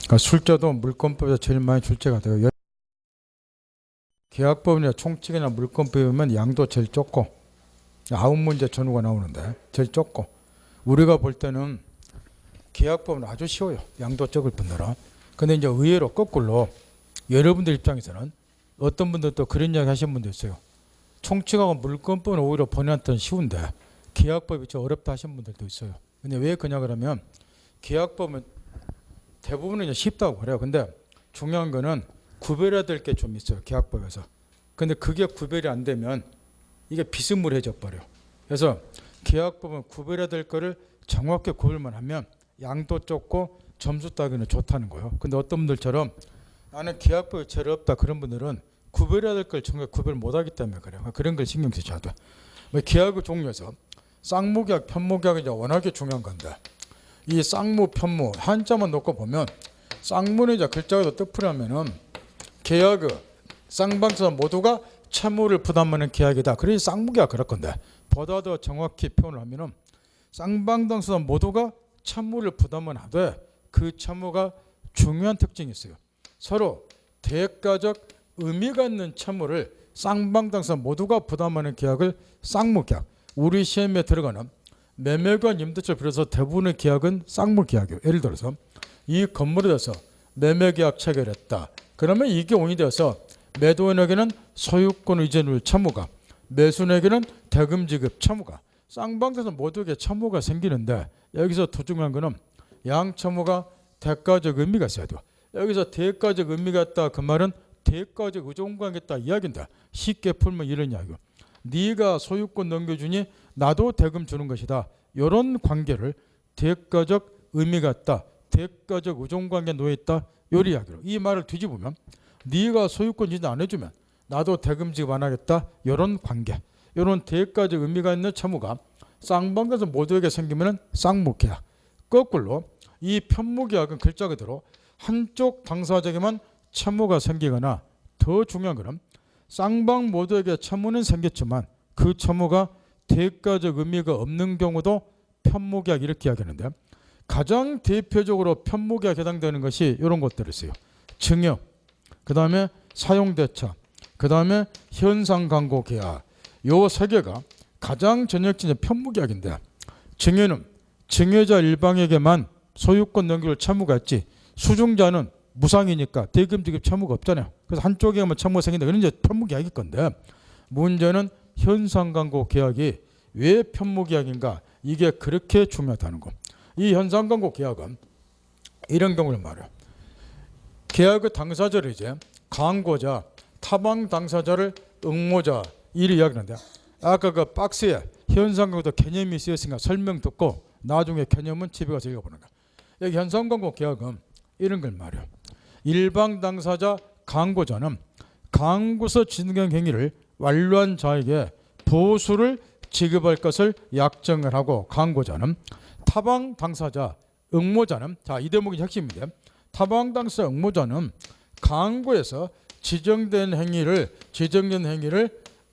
그러니까 술자도 물권법에서 제일 많이 출제가 돼요. 계약법이나 총칙이나 물권법에 보면 양도 제일 적고 9문제 전후가 나오는데 제일 적고, 우리가 볼 때는 계약법은 아주 쉬워요. 양도 적을 뿐더러. 근데 이제 의외로 거꾸로 여러분들 입장에서는 어떤 분들도 그런 이야기 하시는 분도 있어요. 총칙하고 물권법은 오히려 본인한테는 쉬운데 계약법이 좀 어렵다 하시는 분들도 있어요. 근데 왜 그러냐 그러면 계약법은 대부분은 이제 쉽다고 그래요. 근데 중요한 거는 구별해야 될 게 좀 있어요. 계약법에서. 근데 그게 구별이 안 되면 이게 비스무리해져 버려요. 그래서 계약법은 구별해야 될 거를 정확히 구별만 하면 양도 적고 점수 따기는 좋다는 거예요. 근데 어떤 분들처럼 나는 계약법이 제일 어렵다 그런 분들은 구별해야 될 걸 정확히 구별 못하기 때문에 그래요. 그런 걸 신경 쓰셔야 돼. 계약의 종류에서 쌍무계약, 편무계약이 이제 워낙에 중요한 건데, 이 쌍무, 편무 한자만 놓고 보면 쌍무는 이제 글자가 뜻풀이하면은 계약의 쌍방에서 모두가 채무를 부담하는 계약이다. 그래서 쌍무계약 그럴 건데, 보다 더 정확히 표현을 하면은 쌍방당사 모두가 채무를 부담은 하되 그 채무가 중요한 특징이 있어요. 서로 대가적 의미가 있는 채무를 쌍방당사 모두가 부담하는 계약을 쌍무계약. 우리 시험에 들어가는 매매관 임대차를 비롯해서 대부분의 계약은 쌍무계약이에요. 예를 들어서 이 건물에 대해서 매매계약 체결했다. 그러면 이게 원이 되어서 매도인에게는 소유권 이전율 채무가, 매수인에게는 대금 지급 채무가, 쌍방에서 모두에게 채무가 생기는데, 여기서 더 중요한 거는 양 채무가 대가적 의미가 있어야 돼요. 여기서 대가적 의미가 있다 그 말은 대가적 의존관계 있다 이야기인데, 쉽게 풀면 이런 이야기요. 네가 소유권 넘겨주니 나도 대금 주는 것이다. 이런 관계를 대가적 의미가 있다, 대가적 의존관계에 놓여있다, 요 이야기로. 이 말을 뒤집으면 네가 소유권 이전 안 해주면 나도 대금 지급 안 하겠다, 이런 관계, 이런 대가적 의미가 있는 채무가 쌍방에서 모두에게 생기면 쌍무계약. 거꾸로 이 편무계약은 글자 그대로 한쪽 당사자에게만 채무가 생기거나, 더 중요한 것은 쌍방 모두에게 채무는 생겼지만 그 채무가 대가적 의미가 없는 경우도 편무계약 이렇게 이야기하는데, 가장 대표적으로 편무계약에 해당되는 것이 이런 것들이 있어요. 증여, 그 다음에 사용대차, 그 다음에 현상광고계약. 요 세 개가 가장 전형적인 편무계약인데, 증여는 증여자 일방에게만 소유권 넘길 채무가 있지 수중자는 무상이니까 대금 지급 채무가 없잖아요. 그래서 한쪽에만 채무가 생긴다. 그런 이제 편무계약일 건데, 문제는 현상광고계약이 왜 편무계약인가, 이게 그렇게 중요하다는 거. 이 현상광고계약은 이런 경우를 말해요. 계약의 당사자를 이제 광고자, 타방 당사자를 응모자 이를 이야기하는데, 아까 그 박스에 현상광고도 개념이 쓰였으니까 설명 듣고 나중에 개념은 집에 가서 읽어보는 거야. 여기 현상광고계약은 이런 걸 말해요. 일방 당사자 광고자는 광고서 진행 행위를 완료한 자에게 보수를 지급할 것을 약정을 하고, 광고자는 타방 당사자 응모자는, 자, 이 대목이 핵심인데, 타방 당사자 응모자는 광고에서 지정된 행위를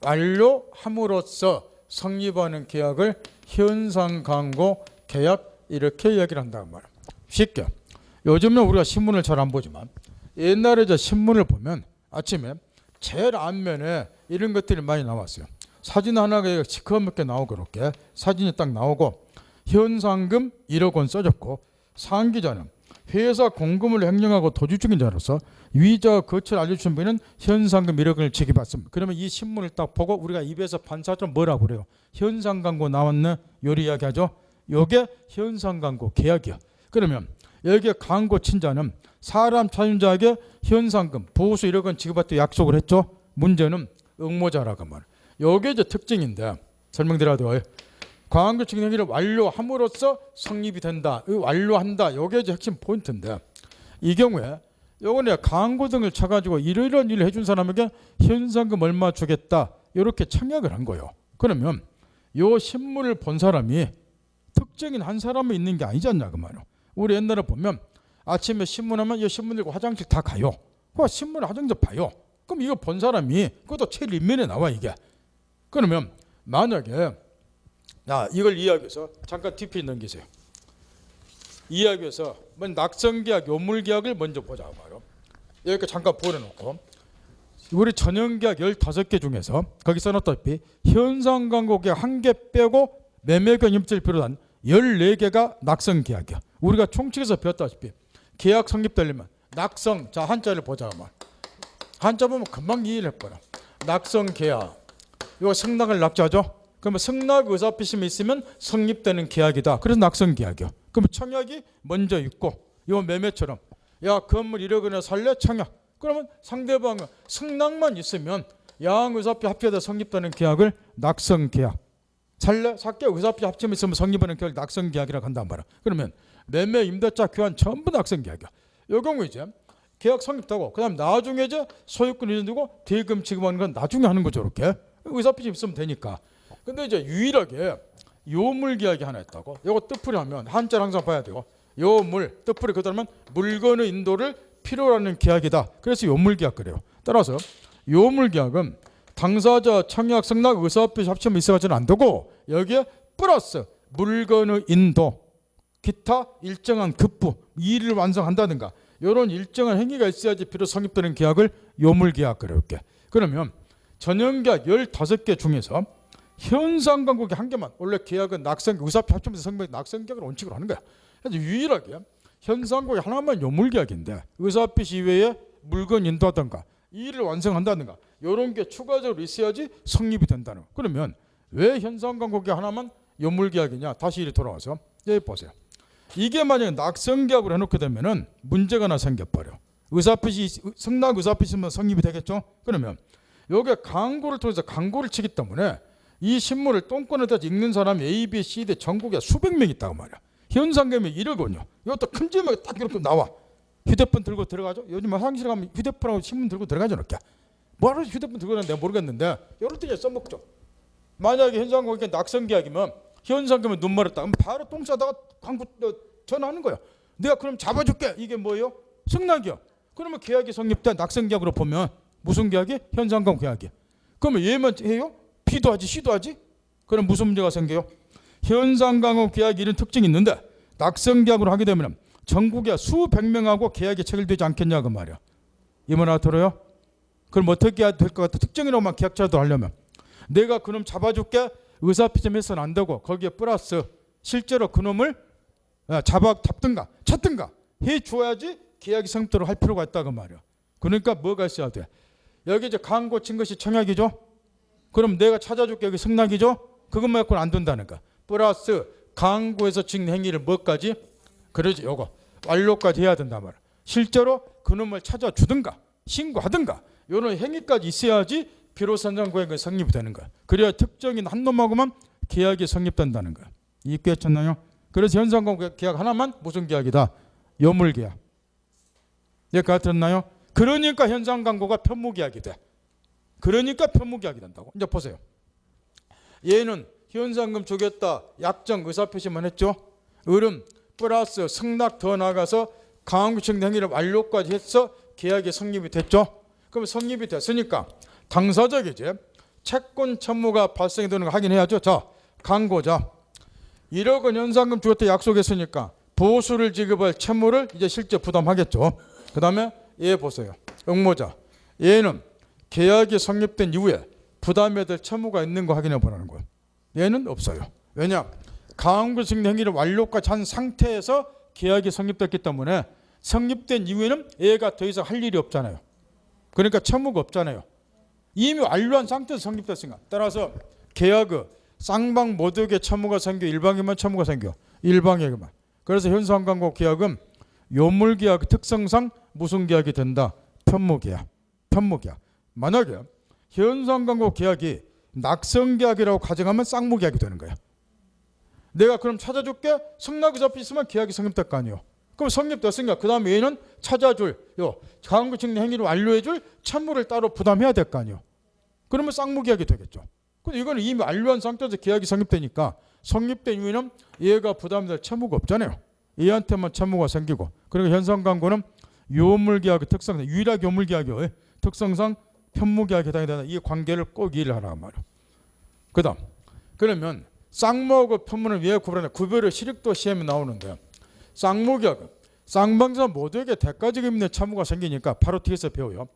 완료함으로써 성립하는 계약을 현상광고 계약 이렇게 이야기를 한다는 말이에요. 쉽게 요즘은 우리가 신문을 잘 안 보지만 옛날에 저 신문을 보면 아침에 제일 앞면에 이런 것들이 많이 나왔어요. 사진 하나가 시커멓게 나오고, 그렇게 사진이 딱 나오고 현상금 1억 원 써졌고, 상기자는 회사 공금을 횡령하고 도주 중인 자로서 위자와 거치를 알려주신 분은 현상금 1억 원을 지급받습니다. 그러면 이 신문을 딱 보고 우리가 입에서 반사점 뭐라고 그래요? 현상광고 나왔네, 요리 이야기하죠. 요게 현상광고 계약이야. 그러면 여기에 광고 친자는 사람 차용자에게 현상금 보수 1억 원 지급받도 약속을 했죠. 문제는 응모자라고 말. 요게 이제 특징인데 설명드려도 광고 진행 행위를 완료함으로써 성립이 된다. 완료한다. 요게 이제 핵심 포인트인데, 이 경우에 요거는 광고 등을 쳐가지고 이런 일을 해준 사람에게 현상금 얼마 주겠다, 이렇게 청약을 한 거예요. 그러면 요 신문을 본 사람이 특정인 한 사람이 있는 게 아니지 않냐 그 말이에요. 우리 옛날에 보면 아침에 신문하면 이 신문 들고 화장실 다 가요. 그 신문 화장실 봐요. 그럼 이거 본 사람이 그것도 제일 윗면에 나와 이게. 그러면 만약에 이걸 이해하기 위해서 잠깐 DP 넘기세요. 이해하기 위해서 낙성계약, 요물계약을 먼저 보자 말이요. 여기 잠깐 보내놓고 우리 전형계약 15개 중에서 거기 써놨다시피 현상광고계약 1개 빼고 매매권 임차를 비롯한 14개가 낙성계약이야. 우리가 총칙에서 배웠다시피 계약 성립되려면 낙성, 자 한자를 보자 말. 한자 보면 금방 이해를 해버려. 낙성계약, 이거 승낙을 낙자죠. 그러면 승낙 의사표심이 있으면 성립되는 계약이다. 그래서 낙성계약이야. 그러면 청약이 먼저 있고, 이거 매매처럼 야 건물 1억 원에 살래 청약. 그러면 상대방은 승낙만 있으면 양 의사표 합의하다 성립되는 계약을 낙성계약. 살래 살게 의사표 합의점이 있으면 성립하는 계약을 낙성계약이라고 한단 말이야. 그러면 매매 임대차 교환 전부 낙성계약이야. 이 경우 이제 계약 성립되고 그다음 나중에 이제 소유권 이전되고 대금 지급하는 건 나중에 하는 거죠. 이렇게 의사표심 있으면 되니까. 근데 이제 유일하게 요물계약이 하나 있다고. 이거 뜻풀이 하면 한자를 항상 봐야 되고 요물 뜻풀이 그다음은 물건의 인도를 필요로 하는 계약이다. 그래서 요물계약 그래요. 따라서 요물계약은 당사자 청약 승낙 의사표시 합치면 있어가지는 안 되고 여기에 플러스 물건의 인도 기타 일정한 급부 일을 완성한다든가 이런 일정한 행위가 있어야지 비로 성립되는 계약을 요물계약 그래요. 이렇게. 그러면 전형계약 15개 중에서 현상광고계 1개만 원래 계약은 낙성 의사표 합치면서 성립 낙성계약을 원칙으로 하는 거야. 그래서 유일하게 현상광고계 하나만 요물계약인데 의사표시 이외에 물건 인도하든가 일을 완성한다든가 이런 게 추가적으로 있어야지 성립이 된다는 거. 그러면 왜 현상광고계 하나만 요물계약이냐? 다시 이리 돌아와서 여기 보세요. 이게 만약에 낙성계약으로 해놓게 되면은 문제가 하나 생겨버려. 의사표시 승낙 의사표시면 성립이 되겠죠? 그러면 여기에 광고를 통해서 광고를 치기 때문에 이 신문을 똥권에 대해서 읽는 사람이 A, B, C, D 전국에 수백 명 있다고 말이야. 현상금이 1억 원이요. 이것도 큼지막하게 딱 이렇게 나와. 휴대폰 들고 들어가죠. 요즘 화장실 가면 휴대폰하고 신문 들고 들어가죠. 이렇게. 뭐하러 휴대폰 들고 가는지 내가 모르겠는데 이럴 때 이제 써먹죠. 만약에 현상금이 낙성계약이면 현상금에 눈 멀었다. 그럼 바로 똥 싸다가 광고 전화하는 거야. 내가 그럼 잡아줄게. 이게 뭐예요? 승낙이야. 그러면 계약이 성립된 낙성계약으로 보면 무슨 계약이? 현상금 계약이. 그러면 얘만 해요? B도 하지 C도 하지? 그럼 무슨 문제가 생겨요? 현상광고 계약이 이런 특징이 있는데 낙성계약으로 하게 되면 전국에 수백 명하고 계약이 체결되지 않겠냐 그 말이야. 이 말 알아들어요? 그럼 어떻게 해야 될 것 같아? 특정인으로만 계약자도 하려면 내가 그놈 잡아줄게 의사표시해서는 안 되고 거기에 플러스 실제로 그놈을 잡든가 찾든가 해줘야지 계약이 성립도록 할 필요가 있다 그 말이야. 그러니까 뭐가 있어야 돼? 여기 이제 광고 친 것이 청약이죠. 그럼 내가 찾아줄게 여기 승낙이죠. 그것만 갖고는 안 된다는 거야. 플러스 광고에서 진 행위를 뭐까지? 그러지 요거 완료까지 해야 된단 말이야. 실제로 그놈을 찾아주든가 신고하든가 이런 행위까지 있어야지 비로소 현상광고가 성립이 되는 거야. 그래야 특정인 한 놈하고만 계약이 성립된다는 거야. 이해했잖아요? 그래서 현상광고 계약 하나만 무슨 계약이다? 요물계약. 여기까지 들었나요? 그러니까 현상광고가 편무계약이 돼. 그러니까 편무계약이 된다고. 이제 보세요. 얘는 현상금 주겠다 약정 의사표시만 했죠. 을은 플러스 승낙 더 나가서 강항구청 행위를 완료까지 해서 계약이 성립이 됐죠. 그럼 성립이 됐으니까 당사자에게 이제 채권 채무가 발생이 되는 거 확인해야죠. 자, 광고자 1억 원 현상금 주겠다 약속했으니까 보수를 지급할 채무를 이제 실제 부담하겠죠. 그 다음에 얘 보세요. 응모자 얘는 계약이 성립된 이후에 부담해야 될 채무가 있는 거 확인해 보라는 거예요. 얘는 없어요. 왜냐? 강항구청 행위를 완료까지 한 상태에서 계약이 성립됐기 때문에 성립된 이후에는 얘가 더 이상 할 일이 없잖아요. 그러니까 채무가 없잖아요. 이미 완료한 상태에서 성립됐으니까. 따라서 계약의 쌍방 모두에게 채무가 생겨 일방에만 채무가 생겨 일방에게만. 그래서 현상광고 계약은 요물계약 특성상 무슨 계약이 된다? 편무계약. 편무계약. 만약에 현상광고 계약이 낙성계약이라고 가정하면 쌍무계약이 되는 거야. 내가 그럼 찾아줄게 승낙의사표 있으면 계약이 성립될 거 아니에요. 그럼 성립됐으니까 그 다음에 얘는 찾아줄 강항구청 행위를 완료해줄 채무를 따로 부담해야 될 거 아니에요. 그러면 쌍무계약이 되겠죠. 근데 이거는 이미 완료한 상태에서 계약이 성립되니까 성립된 이후에는 얘가 부담될 채무가 없잖아요. 얘한테만 채무가 생기고. 그러니까 현상광고는 요물계약의 특성상 유일하게 요물계약이요. 특성상 편무계약에 해당이 되는 이 관계를 꼭 이해를 하라 말이에요. 그 다음 그러면 쌍무하고 편무는 왜 구별하냐? 구별의 실익도 시험에 나오는데 쌍무계약은 쌍방자 모두에게 대가적 의미 있는 채무가 생기니까 바로 뒤에서 배워요.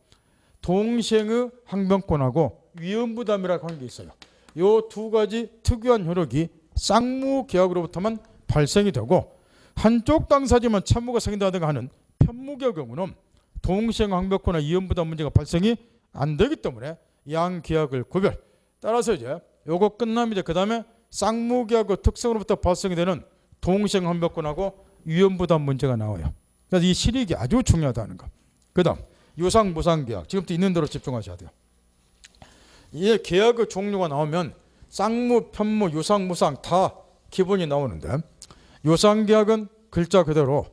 동시행의 항변권하고 위험부담이라고 하는 게 있어요. 이 두 가지 특유한 효력이 쌍무계약으로부터만 발생이 되고 한쪽 당사자만 채무가 생긴다든가 하는 편무계의 경우는 동시행 항변권과 위험부담 문제가 발생이 안 되기 때문에 양계약을 구별. 따라서 이제 요거 끝나면 이제 그 다음에 쌍무계약의 특성으로부터 발생이 되는 동시행 항변권하고 위험부담 문제가 나와요. 그래서 이 실익이 아주 중요하다는 거. 그 다음 유상 무상계약. 지금부터 있는 대로 집중하셔야 돼요. 이 계약의 종류가 나오면 쌍무, 편무, 유상, 무상 다 기본이 나오는데 유상계약은 글자 그대로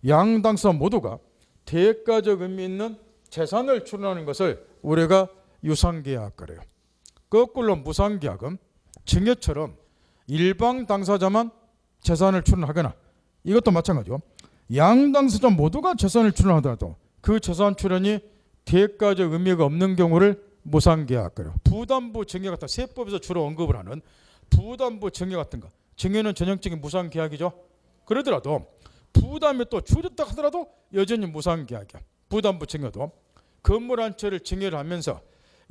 양 당사 모두가 대가적 의미 있는 재산을 출원하는 것을 우리가 유상계약 그래요. 거꾸로 무상계약은 증여처럼 일방 당사자만 재산을 출원하거나 이것도 마찬가지죠. 양 당사자 모두가 재산을 출원하더라도 그 재산 출원이 대가적 의미가 없는 경우를 무상계약 그래요. 부담부 증여 같은 세법에서 주로 언급을 하는 부담부 증여 같은 거. 증여는 전형적인 무상계약이죠. 그러더라도 부담이 또 줄였다 하더라도 여전히 무상계약이야. 부담부 증여도 건물 한 채를 증여를 하면서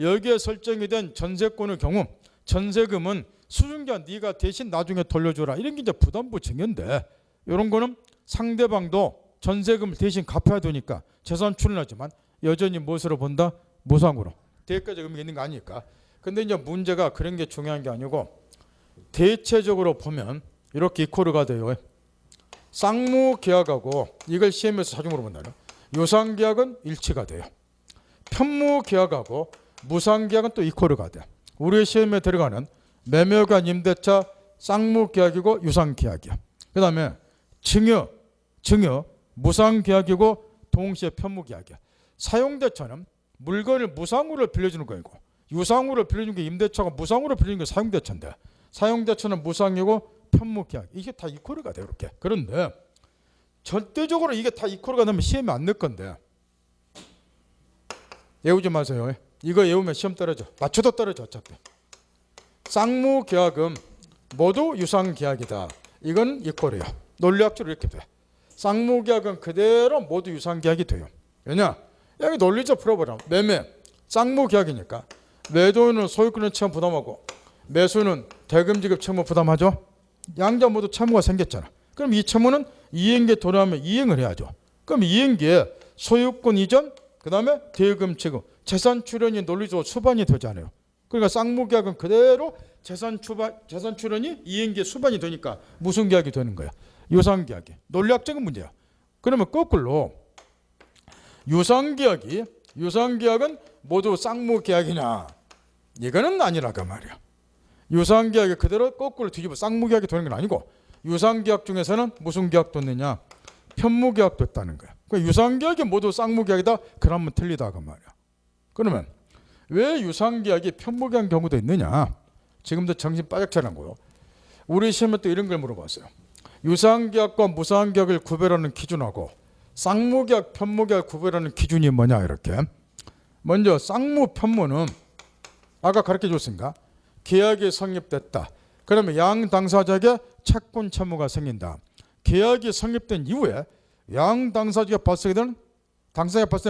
여기에 설정이 된 전세권의 경우 전세금은 수중자 네가 대신 나중에 돌려줘라. 이런 게 이제 부담부 증여인데 이런 거는 상대방도 전세금을 대신 갚아야 되니까 재산 출원하지만 여전히 무엇으로 본다? 무상으로. 대가적 의미가 있는 거 아니니까. 근데 이제 문제가 그런 게 중요한 게 아니고 대체적으로 보면 이렇게 이코르가 돼요. 쌍무계약하고 이걸 시험에서 자주 물어본다면 유상계약은 일치가 돼요. 편무계약하고 무상계약은 또 이코르가 돼. 우리 시험에 들어가는 매매관 임대차 쌍무계약이고 유상계약이야. 그 다음에 증여, 무상계약이고 동시에 편무계약이야. 사용대차는 물건을 무상으로 빌려주는 거이고 유상으로 빌려주는 게 임대차고 무상으로 빌려주는 게 사용대차인데 사용대차는 무상이고 편무계약 이게 다 이코르가 돼요. 이렇게. 그런데 절대적으로 이게 다 이코르가 되면 시험에 안 넣을 건데 외우지 마세요. 이거 외우면 시험 떨어져. 맞춰도 떨어져 어차피. 쌍무계약은 모두 유상계약이다. 이건 이코르야. 논리학적으로 이렇게 돼. 쌍무계약은 그대로 모두 유상계약이 돼요. 왜냐? 여기 논리적 풀어보라. 매매, 쌍무계약이니까 매도인은 소유권의 채무 부담하고 매수는 대금지급 채무 부담하죠. 양자 모두 채무가 생겼잖아. 그럼 이 채무는 이행기에 돌아오면 이행을 해야죠. 그럼 이행기에 소유권 이전, 그 다음에 대금 지급, 재산 출연이 논리적으로 수반이 되잖아요. 그러니까 쌍무계약은 그대로 재산 출연이 이행기에 수반이 되니까 무슨 계약이 되는 거야? 유상계약이. 논리학적인 문제야. 그러면 거꾸로 유상계약은 모두 쌍무계약이냐? 이거는 아니라고 말이야. 유상계약이 그대로 거꾸로 뒤집어 쌍무계약이 되는 건 아니고 유상계약 중에서는 무슨 계약도 있느냐? 편무계약도 있다는 거야. 그러니까 유상계약이 모두 쌍무계약이다? 그러면 틀리다고 말이야. 그러면 왜 유상계약이 편무계약 경우도 있느냐? 지금도 정신 바짝 차리고요. 우리 시험에 또 이런 걸 물어봤어요. 유상계약과 무상계약을 구별하는 기준하고 쌍무계약, 편무계약 구별하는 기준이 뭐냐 이렇게. 먼저 쌍무, 편무는 아까 가르쳐줬습니다. 계약이 성립됐다. 그러면 양 당사자에게 채권 채무가 생긴다. 계약이 성립된 이후에 양 당사자가 발생된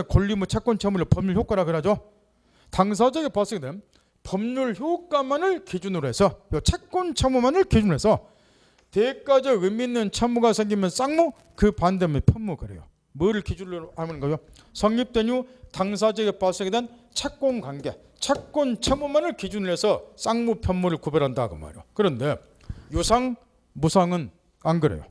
권리무 채권 채무를 법률 효과라 그러죠. 당사자에게 발생된 법률 효과만을 기준으로 해서 채권 채무만을 기준으로 해서 대가적 의미 있는 채무가 생기면 쌍무, 그 반대면 편무 그래요. 뭐를 기준으로 하는 거요? 성립된 후 당사자에게 발생된 채권 관계, 채권 채무만을 기준으로 해서 쌍무, 편무를 구별한다 그 말이에요. 그런데 유상, 무상은 안 그래요.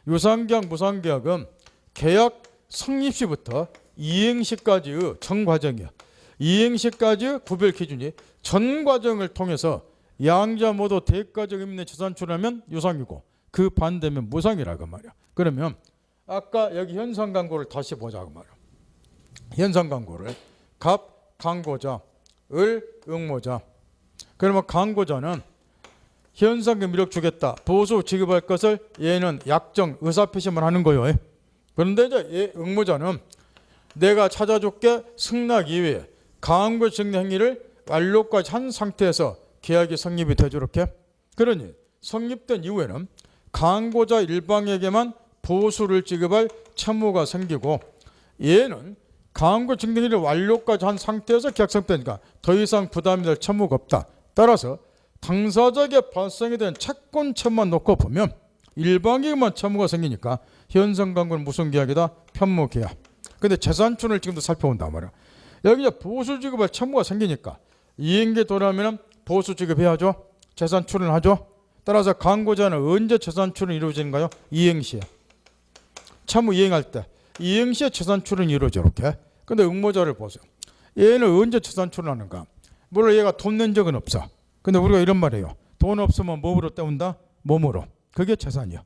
유상계약, 무상계약은 계약 성립시부터 이행시까지의 전 과정이야. 이행시까지의 구별 기준이 전 과정을 통해서 양자 모두 대가적 의미 있는 재산 출하면 유상이고 그 반대면 무상이라고 말이야. 그러면 아까 여기 현상 광고를 다시 보자고 말이야. 현상 광고를 갑, 광고자, 을, 응모자. 그러면 광고자는 현상금 1억 주겠다. 보수 지급할 것을 얘는 약정, 의사표시만 하는 거예요. 그런데 이제 얘 응모자는 내가 찾아줄게 승낙 이외에 광고 증여 행위를 완료까지 한 상태에서 계약이 성립이 되죠. 이렇게. 그러니 성립된 이후에는 광고자 일방에게만 보수를 지급할 채무가 생기고 얘는 강구 증등일이 완료까지 한 상태에서 계약 성립되니까 더 이상 부담이 될 채무가 없다. 따라서 당사자에게 발생이 된 채권 채무만 놓고 보면 일방계약만 채무가 생기니까 현상 강구는 무슨 계약이다? 편무 계약. 근데 재산춘을 지금도 살펴본단 말이야. 여기 이제 보수 지급할 채무가 생기니까 이행기에 돌아오면 보수 지급해야죠. 재산춘을 하죠. 따라서 강구자는 언제 재산춘이 이루어지는가요? 이행시에. 채무 이행할 때 이행시에 재산춘은 이루어져 이렇게. 근데 응모자를 보세요. 얘는 언제 재산춘을 하는가? 물론 얘가 돈 낸 적은 없어. 근데 우리가 이런 말이에요. 돈 없으면 몸으로 때운다? 몸으로. 그게 재산이야.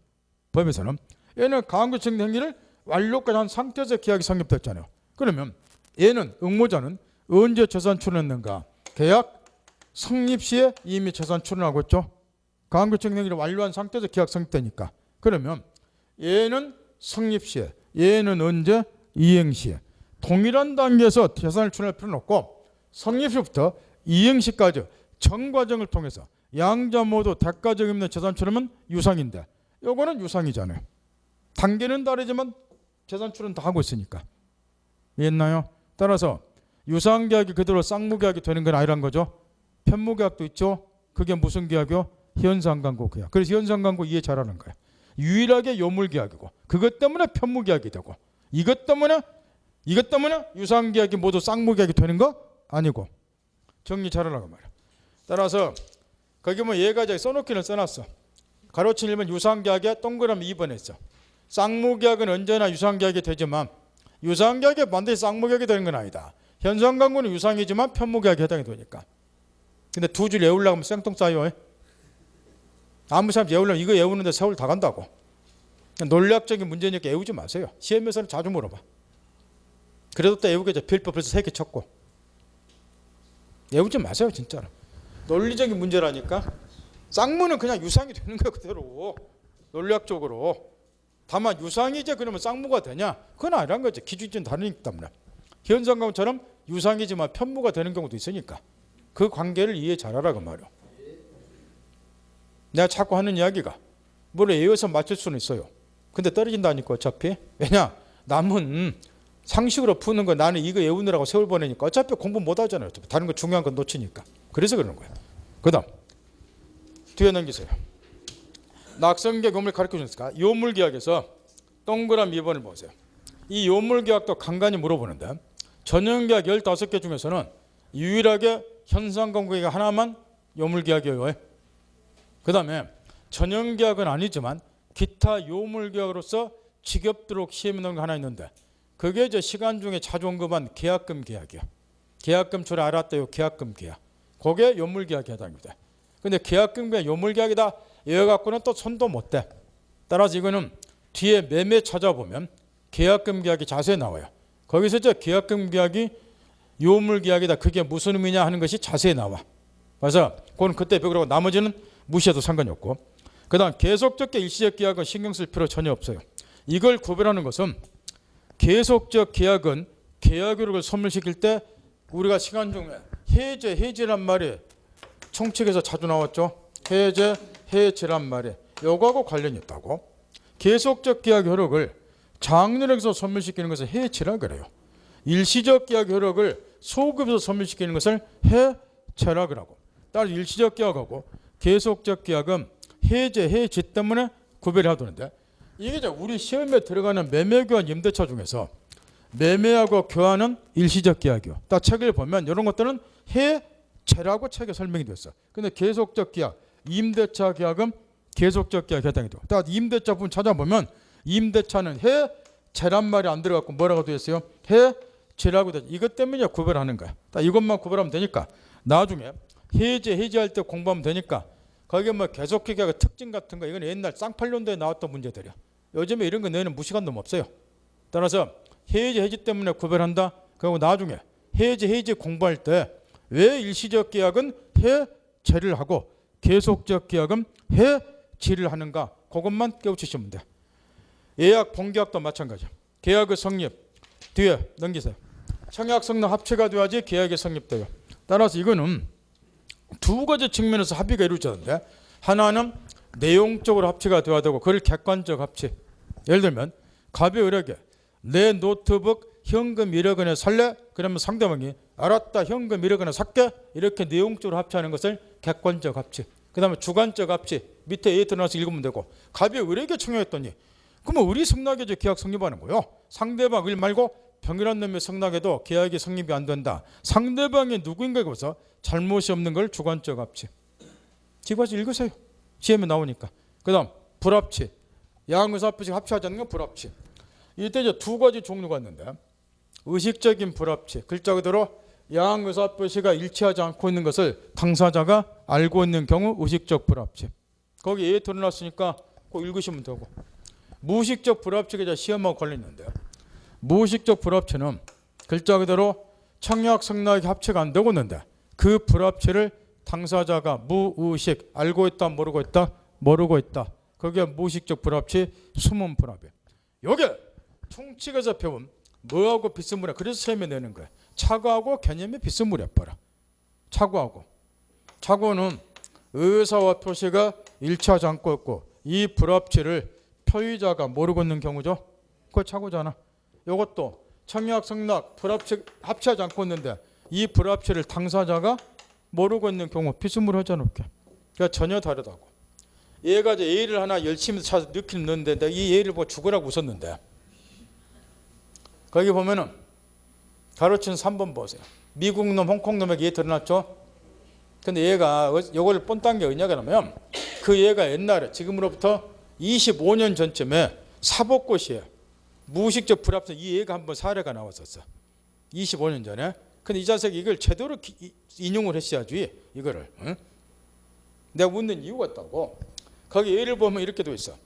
법에서는. 얘는 강구 증등 행위를 완료까지 한 상태에서 계약이 성립됐잖아요. 그러면 얘는 응모자는 언제 재산 출원했는가? 계약 성립 시에 이미 재산 출원하고 있죠. 강구 증등 행위를 완료한 상태에서 계약 성립되니까. 그러면 얘는 성립 시에, 얘는 언제? 이행 시에. 동일한 단계에서 재산을 출원할 필요는 없고 성립 시부터 이행 시까지 전 과정을 통해서 양자 모두 대가적 의미의 재산 출원은 유상인데 요거는 유상이잖아요. 단계는 다르지만 재산 출원 다 하고 있으니까. 이해했나요? 따라서 유상계약이 그대로 쌍무계약이 되는 건 아니란 거죠. 편무계약도 있죠. 그게 무슨 계약이요? 현상강구 계약. 그래서 현상강구 이해 잘하는 거예요. 유일하게 요물계약이고 그것 때문에 편무계약이 되고 이것 때문에 유상계약이 모두 쌍무계약이 되는 거 아니고. 정리 잘하라고 말이야. 따라서 거기 뭐 얘가 저기 써놓기는 써놨어. 가로친 1번 유상계약에 동그라미 2번 했어. 쌍무계약은 언제나 유상계약이 되지만 유상계약에 반드시 쌍무계약이 되는 건 아니다. 현상강구는 유상이지만 편무계약에 해당이 되니까. 근데 두 줄 외우려고 하면 쌩통 쌓여. 아무 사람 외우려면 이거 외우는데 세월 다 간다고. 논리학적인 문제니까 외우지 마세요. 시험에서는 자주 물어봐. 그래도 또 외우게 필법 벌써 3개 쳤고. 외우지 마세요 진짜로. 논리적인 문제라니까. 쌍무는 그냥 유상이 되는 거야 그대로. 논리학적으로. 다만 유상이 이제 그러면 쌍무가 되냐? 그건 아니란 거지. 기준이 다르기 때문에. 현상강처럼 유상이지만 편무가 되는 경우도 있으니까. 그 관계를 이해 잘하라고 말이야. 내가 자꾸 하는 이야기가 물론 외워서 맞출 수는 있어요. 근데 떨어진다니까 어차피. 왜냐? 남은 상식으로 푸는 거 나는 이거 외우느라고 세월 보내니까 어차피 공부 못 하잖아요. 다른 거 중요한 건 놓치니까. 그래서 그러는 거예요. 그 다음 뒤에 넘기세요. 낙성계약 요물 가르쳐주니까 요물계약에서 동그라미 2번을 보세요. 이 요물계약도 간간히 물어보는데 전형계약 15개 중에서는 유일하게 현상강구계약 하나만 요물계약이에요. 그 다음에 전형계약은 아니지만 기타 요물계약으로서 지겹도록 시험에 넣은 거 하나 있는데 그게 저 시간 중에 자주 언급한 계약금 계약이요. 계약금 처리 알았대요. 계약금 계약. 그게 요물계약에 해당입니다. 근데 계약금 계약 요물계약이다. 이거 갖고는 또 손도 못 대. 따라서 이거는 뒤에 매매 찾아보면 계약금 계약이 자세히 나와요. 거기서 저 계약금 계약이 요물계약이다. 그게 무슨 의미냐 하는 것이 자세히 나와. 그래서 그건 그때 배우라고 나머지는 무시해도 상관이 없고. 그 다음 계속적 일시적 계약은 신경 쓸 필요 전혀 없어요. 이걸 구별하는 것은 계속적 계약은 계약 효력을 소멸시킬 때 우리가 시간 중에 해제란 말이 총칙에서 자주 나왔죠. 해제란 말이 요거하고 관련이 있다고. 계속적 계약 효력을 장려력에서 소멸시키는 것을 해체라 그래요. 일시적 계약 효력을 소급에서 소멸시키는 것을 해체라 그러고. 따라서 일시적 계약하고 계속적 계약은 해제 때문에 구별을 하던데 이게 이제 우리 시험에 들어가는 매매교환 임대차 중에서 매매하고 교환은 일시적 계약이요. 딱 책을 보면 이런 것들은 해체라고 책에 설명이 됐어. 근데 계속적 계약, 임대차 계약은 계속적 계약 해당이 돼요. 딱 임대차 부분 찾아보면 임대차는 해체란 말이 안 들어갔고 뭐라고 되어 있어요? 해체라고 되어 있어요. 이것 때문에 구별하는 거야. 딱 이것만 구별하면 되니까 나중에 해제할 때 공부하면 되니까 거기에 뭐 계속적 계약의 특징 같은 거 이건 옛날 쌍팔년도에 나왔던 문제들이야. 요즘에 이런 거 내는 무시간 놈 없어요. 따라서 해제 때문에 구별한다. 그리고 나중에 해제 공부할 때 왜 일시적 계약은 해제를 하고 계속적 계약은 해지를 하는가 그것만 깨우치시면 돼. 예약 본계약도 마찬가지야. 계약의 성립 뒤에 넘기세요. 청약 성능 합체가 돼야지 계약이 성립돼요. 따라서 이거는 두 가지 측면에서 합의가 이루어졌는데 하나는 내용적으로 합치가 돼야 되고 그걸 객관적 합치. 예를 들면 갑이 을에게 내 노트북 현금 1억 원에 살래? 그러면 상대방이 알았다, 현금 1억 원에 살게. 이렇게 내용적으로 합치하는 것을 객관적 합치. 그 다음에 주관적 합치. 밑에 A 들어나서 읽으면 되고, 갑이 을에게 청약했더니 그러면 을이 성락해야지 계약 성립하는 거예요. 상대방 을 말고 병이란 놈이 성락해도 계약이 성립이 안 된다. 상대방이 누구인가에 봐서 잘못이 없는 걸 주관적 합치. 집에서 읽으세요. 시험에 나오니까. 그 다음 불합치. 양의사표시 합치하자는 건 불합치. 이때 이제 두 가지 종류가 있는데, 의식적인 불합치. 글자 그대로 양의사표시가 일치하지 않고 있는 것을 당사자가 알고 있는 경우 의식적 불합치. 거기 예 드러났으니까 꼭 읽으시면 되고. 무의식적 불합치가 이제 시험하고 걸리는데요. 무의식적 불합치는 글자 그대로 청약 성락이 합치가 안 되고 있는데 그 불합치를 당사자가 무의식, 알고 있다, 모르고 있다, 모르고 있다. 그게 무의식적 불합치, 숨은 불합이에요. 요게 총칙에서 배운 뭐하고 비스무리야. 그래서 시험에 내는 거예요. 착오하고 개념이 비스무리야. 착오는 의사와 표시가 일치하지 않고 있고 이 불합치를 표의자가 모르고 있는 경우죠. 그거 착오잖아. 이것도 청약 성락 불합치 합치하지 않고 있는데 이 불합치를 당사자가 모르고 있는 경우 비스무리하잖아. 그러니까 전혀 다르다고. 얘가 이제 A를 하나 열심히 찾아서 넣기는 넣는데 내가 이 A를 보고 죽으라고 웃었는데, 거기 보면은 가로치는 3번 보세요. 미국 놈, 홍콩 놈에게 얘 드러났죠. 근데 얘가 이걸 뻔딴 게 어디냐 그러면 그 얘가 옛날에 지금으로부터 25년 전쯤에 사법고시에 무의식적 불합치 이 얘가 한번 사례가 나왔었어. 25년 전에. 근데 이 자식이 이걸 제대로 인용을 했어야지 이거를. 응? 내가 묻는 이유가 있다고. 거기 예를 보면 이렇게 돼 있어.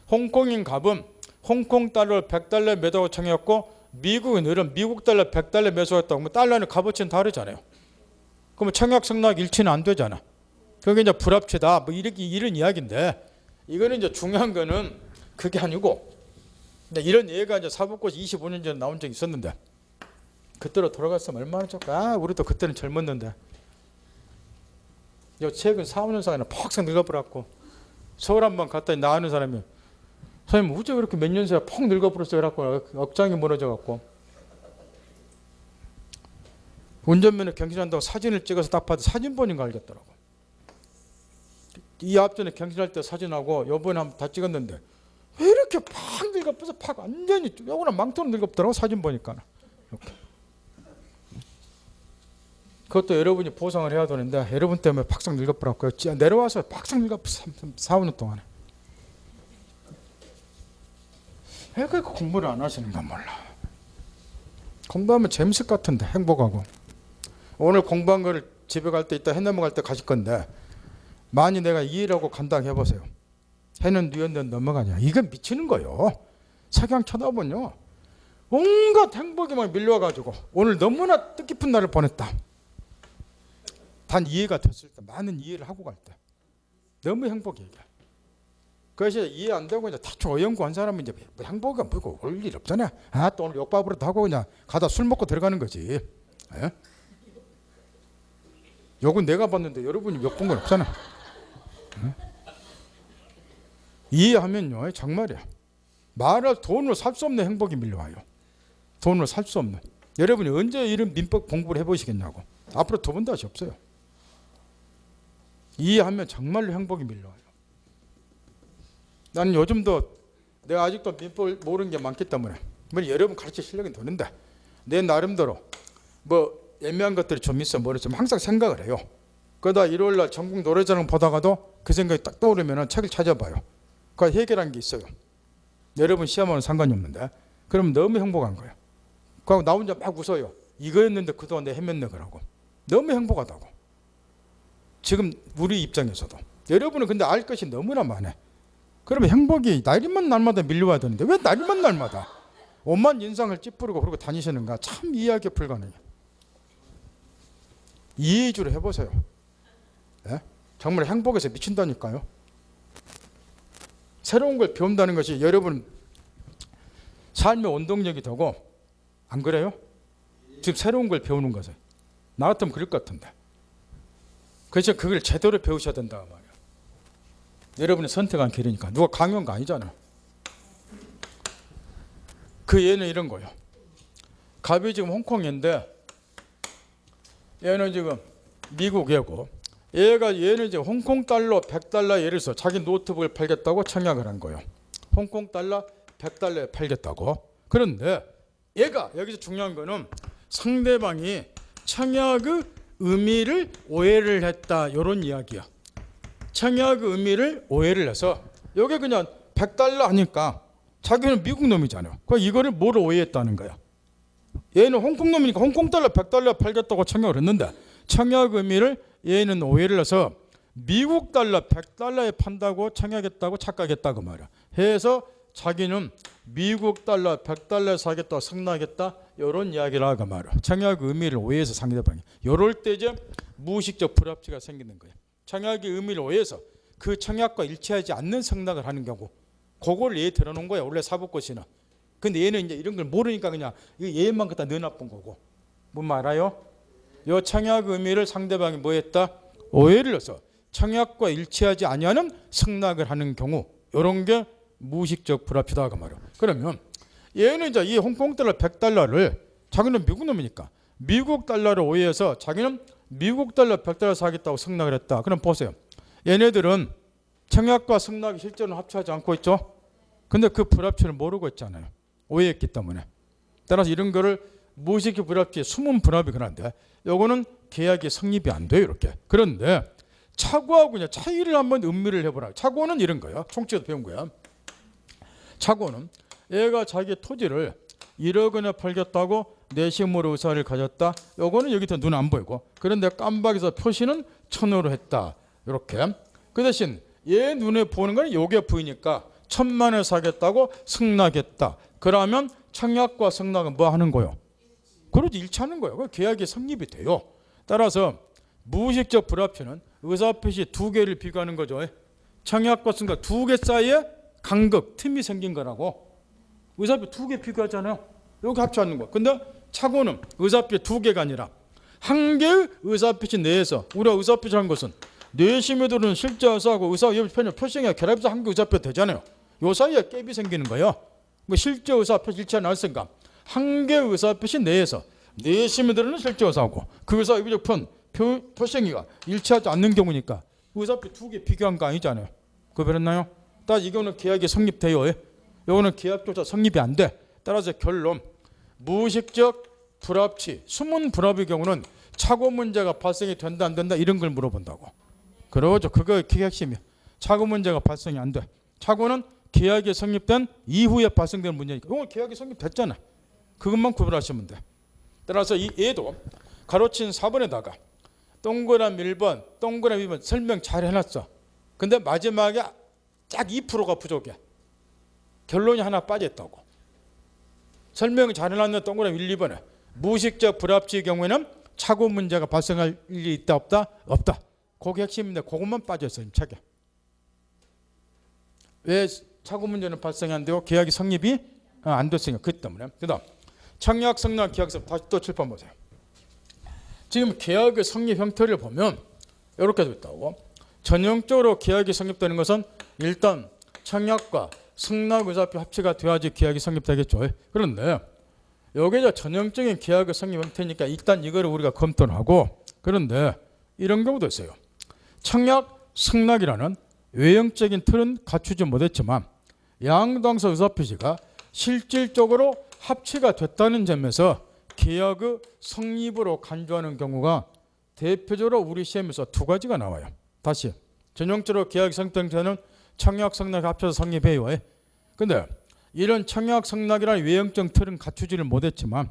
홍콩인 갑은 홍콩 달러 100달러 매도하고 청했고 미국인 을은 미국 달러 100달러 매수했다고. 그러면 달러는 값어치는 다르잖아요. 그러면 청약 성락 일치는 안 되잖아. 그게 이제 불합치다. 뭐 이렇게 이런 이야기인데 이거는 이제 중요한 거는 그게 아니고, 근데 이런 예가 이제 사법고시 25년 전에 나온 적이 있었는데 그때로 돌아갔으면 얼마나 좋을까. 우리도 그때는 젊었는데. 최근 4, 5년 사이에 퍽 늙어버렸고 서울 한번 갔더니 나 아는 사람이 선생님 어째 그렇게 몇 년 사이에 퍽 늙어버렸어요. 그래갖고 억장이 무너져갖고 운전면허 경신한다고 사진을 찍어서 딱 봐도 사진 본인 거 알겠더라고. 이 앞전에 경신할 때 사진하고 요번에 한번 다 찍었는데 왜 이렇게 팍 늙어버려서 팍 완전히 요거는 망토로 늙어버더라고 사진 보니까. 이렇게. 그것도 여러분이 보상을 해야 되는데 여러분 때문에 팍상 늙어버렸고요. 내려와서 팍상 늙어버렸어. 4, 5년 동안에. 왜 그렇게 공부를 안 하시는가 몰라. 공부하면 재밌을 것 같은데 행복하고. 오늘 공부한 거를 집에 갈 때 이따 해 넘어갈 때 가실 건데 만약 내가 이해라고 간다 해보세요. 해는 뉘었는데 넘어가냐. 이건 미치는 거예요. 석양 쳐다보면요. 온갖 행복이 막 밀려와가지고 오늘 너무나 뜻깊은 날을 보냈다. 단 이해가 됐을 때, 많은 이해를 하고 갈 때 너무 행복해 이게. 그것이 이해 안 되고 이제 다초 어연구한 사람은 이제 뭐 행복이 뭐고 올 일 없잖아. 아, 또 오늘 욕밥으로도 하고 그냥 가다 술 먹고 들어가는 거지. 예? 욕은 내가 봤는데 여러분이 욕 본 건 없잖아. 예? 이해하면요 정말이야. 말할 돈으로 살 수 없는 행복이 밀려와요. 돈으로 살 수 없는. 여러분이 언제 이런 민법 공부를 해보시겠냐고. 앞으로 두 번 다시 없어요. 이해하면 정말로 행복이 밀려와요. 나는 요즘도 내가 아직도 민법을 모르는 게 많기 때문에 여러분 가르칠 실력은 되는데 내 나름대로 뭐 애매한 것들이 좀 있어 모르지만 항상 생각을 해요. 그러다 일요일날 전국 노래자랑 보다가도 그 생각이 딱 떠오르면 책을 찾아봐요. 그 해결한 게 있어요. 여러분 시험하고는 상관이 없는데 그러면 너무 행복한 거예요. 그리고 나 혼자 막 웃어요. 이거였는데 그동안 내가 헤맸네 그러고. 너무 행복하다고. 지금 우리 입장에서도. 여러분은 근데 알 것이 너무나 많아. 그러면 행복이 날이면 날마다 밀려와야 되는데 왜 날이면 날마다 온만 인상을 찌푸리고 그러고 다니시는가. 참 이해하기 불가능해. 이해 위주로 해보세요. 예? 정말 행복해서 미친다니까요. 새로운 걸 배운다는 것이 여러분 삶의 원동력이 되고, 안 그래요? 지금 새로운 걸 배우는 것은 나 같으면 그럴 것 같은데. 그래서 그걸 제대로 배우셔야 된다 말이야. 여러분이 선택한 길이니까. 누가 강요한 거 아니잖아. 그 얘는 이런 거예요. 갑이 지금 홍콩인데 얘는 지금 미국 얘고 얘는 이제 홍콩 달러 100달러 예를 들어서 자기 노트북을 팔겠다고 청약을 한 거예요. 홍콩 달러 100달러에 팔겠다고. 그런데 얘가 여기서 중요한 거는 상대방이 청약의 의미를 오해를 했다 이런 이야기야. 청약의 의미를 오해를 해서 여기 그냥 100달러 하니까 자기는 미국 놈이잖아요. 그러니까 이거를 뭐로 오해했다는 거야. 얘는 홍콩 놈이니까 홍콩 달러 100달러 팔겠다고 청약을 했는데 청약 의미를 얘는 오해를 해서 미국 달러 100달러에 판다고 청약했다고 착각했다고 말이야. 해서 자기는 미국 달러 100달러에 사겠다고 승낙했다 이런 이야기를 하고 말이야. 청약 의미를 오해해서 상대방이. 이럴 때 이제 무의식적 불합치가 생기는 거예요. 청약의 의미를 오해해서 그 청약과 일치하지 않는 승낙을 하는 경우 그걸 얘 들어놓은 거야. 원래 사법고시는. 근데 얘는 이제 이런 걸 모르니까 그냥 얘만 갖다 넣어 놔본 거고. 뭔 말 알아요? 요 청약 의미를 상대방이 뭐 했다? 오해를 해서 청약과 일치하지 아니하는 승낙을 하는 경우 이런 게 무의식적 불합치다 그 말이야. 그러면 얘는 이제 이 홍콩 달러 100달러를 자기는 미국 놈이니까 미국 달러를 오해해서 자기는 미국 달러 100달러 사겠다고 승낙을 했다. 그럼 보세요. 얘네들은 청약과 승낙이 실제로는 합치하지 않고 있죠. 근데 그 불합치를 모르고 있잖아요. 오해했기 때문에. 따라서 이런 거를 무의식적 불합치, 숨은 불합이 그런데 요거는 계약이 성립이 안 돼요. 이렇게. 그런데 착오하고 그냥 차이를 한번 음미를 해보라. 착오는 이런 거야. 총칙에서 배운 거야. 착오는 얘가 자기 토지를 1억 원에 팔겠다고 내심으로 의사를 가졌다. 요거는 여기서 눈 안 보이고. 그런데 깜박에서 표시는 1,000원으로 했다. 이렇게. 그 대신 얘 눈에 보는 건 요게 보이니까 1,000만 원 사겠다고 승낙했다. 그러면 청약과 승낙은 뭐 하는 거요? 그렇지, 일치하는 거예요. 그 계약이 성립이 돼요. 따라서 무의식적 불합치는 의사표시 두 개를 비교하는 거죠. 청약과 승낙 두 개 사이에 간극, 틈이 생긴 거라고. 의사표시 두 개 비교하잖아요. 여기 합치하는 거. 근데 착오는 의사표시 두 개가 아니라 한 개의 의사표시 내에서 우리가 의사표시한 것은 내심에 들은 실제 의사하고 의사 표시가 결합해서 한 개 의사표 되잖아요. 요 사이에 갭이 생기는 거예요. 뭐 실제 의사표시 일치가 나왔으니까 한 개의 의사표시 내에서 내심에 들은 실제 의사하고 그 의사 의비적 표시가 일치하지 않는 경우니까 의사표시 두 개 비교한 거 아니잖아요. 구별했나요? 따라서 이거는 계약이 성립돼요. 이거는 계약조차 성립이 안 돼. 따라서 결론 무의식적 불합치, 숨은 불합의 경우는 착오 문제가 발생이 된다 안 된다 이런 걸 물어본다고. 그러죠. 그거 핵심이야. 착오 문제가 발생이 안 돼. 착오는 계약이 성립된 이후에 발생되는 문제니까. 이건 계약이 성립됐잖아. 그것만 구별하시면 돼. 따라서 이 얘도 가로친 4번에다가 동그라미 1번, 동그라미 2번 설명 잘 해놨어. 근데 마지막에 딱 2%가 부족해. 결론이 하나 빠졌다고. 설명이 잘 해놨는 동그라미 1, 2번에 무의식적 불합치의 경우에는 착오 문제가 발생할 일이 있다 없다? 없다. 그게 핵심인데 그것만 빠졌어요. 책에. 왜 착오 문제는 발생이 안 되고 계약이 성립이 안 됐으니까 그 때문에. 그다음 청약 승낙 계약서 다시 또 칠판 보세요. 지금 계약의 성립 형태를 보면 이렇게 되어 있다고. 전형적으로 계약이 성립되는 것은 일단 청약과 승낙 의사표 합치가 돼야지 계약이 성립되겠죠. 그런데 여기가 전형적인 계약의 성립 형태니까 일단 이거를 우리가 검토를 하고, 그런데 이런 경우도 있어요. 청약 승낙이라는 외형적인 틀은 갖추지 못했지만 양당사 의사표시가 실질적으로 합치가 됐다는 점에서 계약의 성립으로 간주하는 경우가 대표적으로 우리 시험에서 두 가지가 나와요. 다시 전형적으로 계약이 성립되는 청약 승낙이 합쳐서 성립해요. 근데 이런 청약 승낙이라는 외형적 틀은 갖추지를 못했지만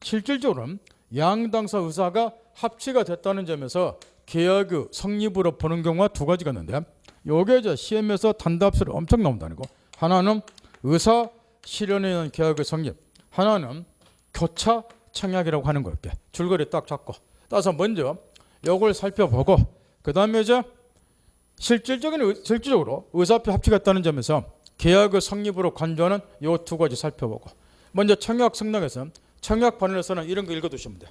실질적으로는 양당사 의사가 합치가 됐다는 점에서 계약의 성립으로 보는 경우가 두 가지가 있는데, 요게 시험에서 단답수를 엄청 나온다는 거. 하나는 의사 실현에 의한 계약의 성립, 하나는 교차 청약이라고 하는 거. 이렇게 줄거리 딱 잡고 따라서 먼저 요걸 살펴보고 그 다음에 이제 실질적으로 의사표 합치가 있다는 점에서 계약의 성립으로 간주하는 요 두 가지 살펴보고, 먼저 청약 승낙에서 청약 판례에서는 이런 거 읽어두시면 돼.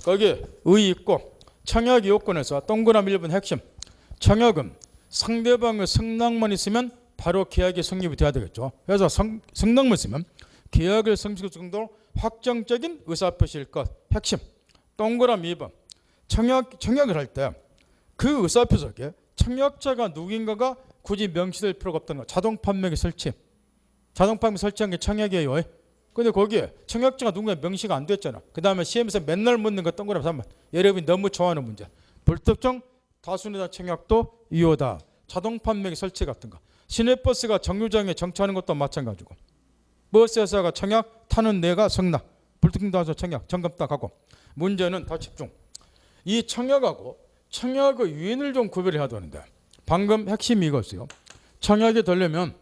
거기 의 있고 청약 요건에서 동그라미 1번 핵심, 청약은 상대방의 승낙만 있으면 바로 계약이 성립이 돼야 되겠죠. 그래서 승낙만 있으면 계약을 성립할 정도로 확정적인 의사표시일 것. 핵심. 동그라미 2번. 청약을 할 때 그 의사표시 속에 청약자가 누구인가가 굳이 명시될 필요가 없다는 거. 자동 판매기 설치. 자동 판매 설치한 게 청약이에요. 근데 거기에 청약자가 누군가 명시가 안 됐잖아. 그 다음에 시험에서 맨날 묻는 거 동그라미 3번. 여러분이 너무 좋아하는 문제. 불특정 다수에 대한 청약도 유효다. 자동 판매기 설치 같은 거. 시내버스가 정류장에 정차하는 것도 마찬가지고. 버스 회사가 청약 타는 내가 성낙. 불특정 다수 청약 점검 딱 하고. 문제는 다 집중. 이 청약하고 청약의 유인을 좀 구별해야 되는데 방금 핵심이 이거였어요. 청약이 되려면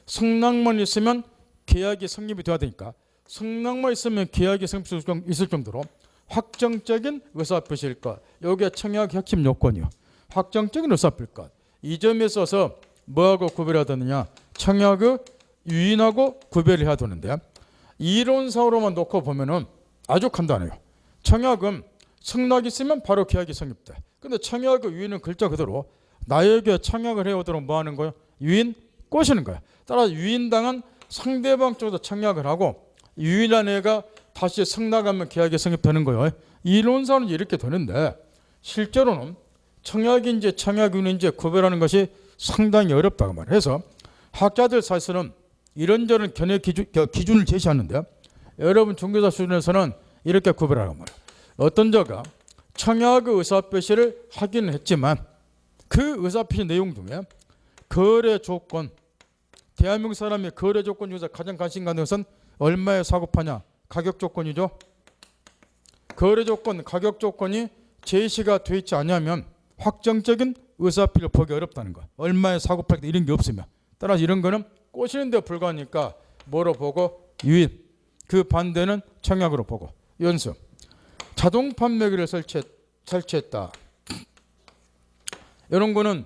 승낙만 있으면 계약이 성립이 돼야 되니까 승낙만 있으면 계약이 성립이 있을 정도로 확정적인 의사표시일 것. 이게 청약 핵심 요건이요. 확정적인 의사표시일 것. 이 점에 있어서 뭐하고 구별해야 되느냐. 청약의 유인하고 구별해야 되는데 이론상으로만 놓고 보면은 아주 간단해요. 청약은 승낙이 있으면 바로 계약이 성립돼. 근데 청약의 유인은 글자 그대로 나에게 청약을 해오도록 뭐 하는 거예요? 유인 꼬시는 거야. 따라서 유인당한 상대방 쪽에서 청약을 하고 유인한 애가 다시 승낙하면 계약이 성립되는 거예요. 이론상은 이렇게 되는데 실제로는 청약인지 청약유인인지 구별하는 것이 상당히 어렵다고 말해요. 그래서 학자들 사실은 이런저런 견해 기준을 제시하는데 여러분 중개사 수준에서는 이렇게 구별하라고 말해요. 어떤 자가 청약의 의사표시를 하기는 했지만 그 의사표시 내용 중에 거래 조건, 대한민국 사람이 거래 조건 중에서 가장 관심 가는 것은 얼마에 사고 파냐, 가격 조건이죠. 거래 조건, 가격 조건이 제시가 되어 있지 않으면 확정적인 의사표시를 보기 어렵다는 거. 얼마에 사고 팔 때 이런 게 없으면. 따라서 이런 거는 꼬시는 데 불과하니까 뭐로 보고? 유인. 그 반대는 청약으로 보고. 연수. 자동 판매기를 설치했다. 이런 거는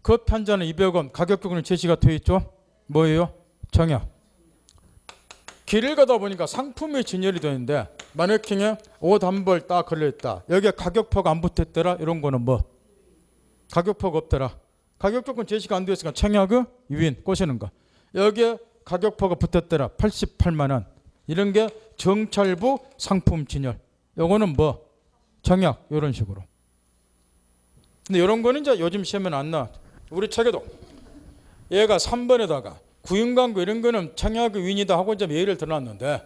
커피 한 잔에 200원 가격 조건이 제시가 되어 있죠. 뭐예요? 청약. 길을 가다 보니까 상품이 진열이 되는데 마네킹에 옷 한 벌 딱 걸려있다. 여기에 가격표가 안 붙었더라. 이런 거는 뭐? 가격표가 없더라. 가격 조건 제시가 안 되었으니까 청약의 유인 꼬시는 거. 여기에 가격표가 붙었더라. 88만 원. 이런 게 정찰부 상품 진열. 요거는 뭐? 청약. 이런 식으로. 근데 이런 거는 이제 요즘 시험에는 안 나와. 우리 책에도 얘가 3번에다가 구인광고 이런 거는 청약의 유인이다 하고 이제 예를 들어놨는데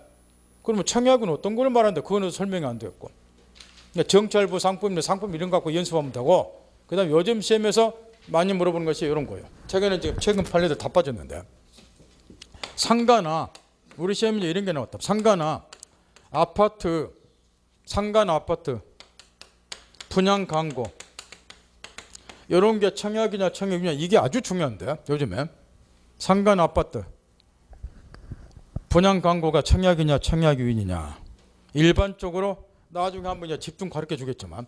그러면 청약은 어떤 걸 말하는데 그거는 설명이 안 됐고 정찰부 상품 이런 거 갖고 연습하면 되고 그 다음에 요즘 시험에서 많이 물어보는 것이 이런 거예요. 최근에 지금 최근 판례들 다 빠졌는데 상가나 우리 시험에 이런 게 나왔다. 상가나 아파트 분양 광고 이런 게 청약이냐 청약이냐 이게 아주 중요한데 요즘에 상가나 아파트 분양 광고가 청약이냐 청약유인이냐 일반적으로 나중에 한번 이제 집중 가르쳐 주겠지만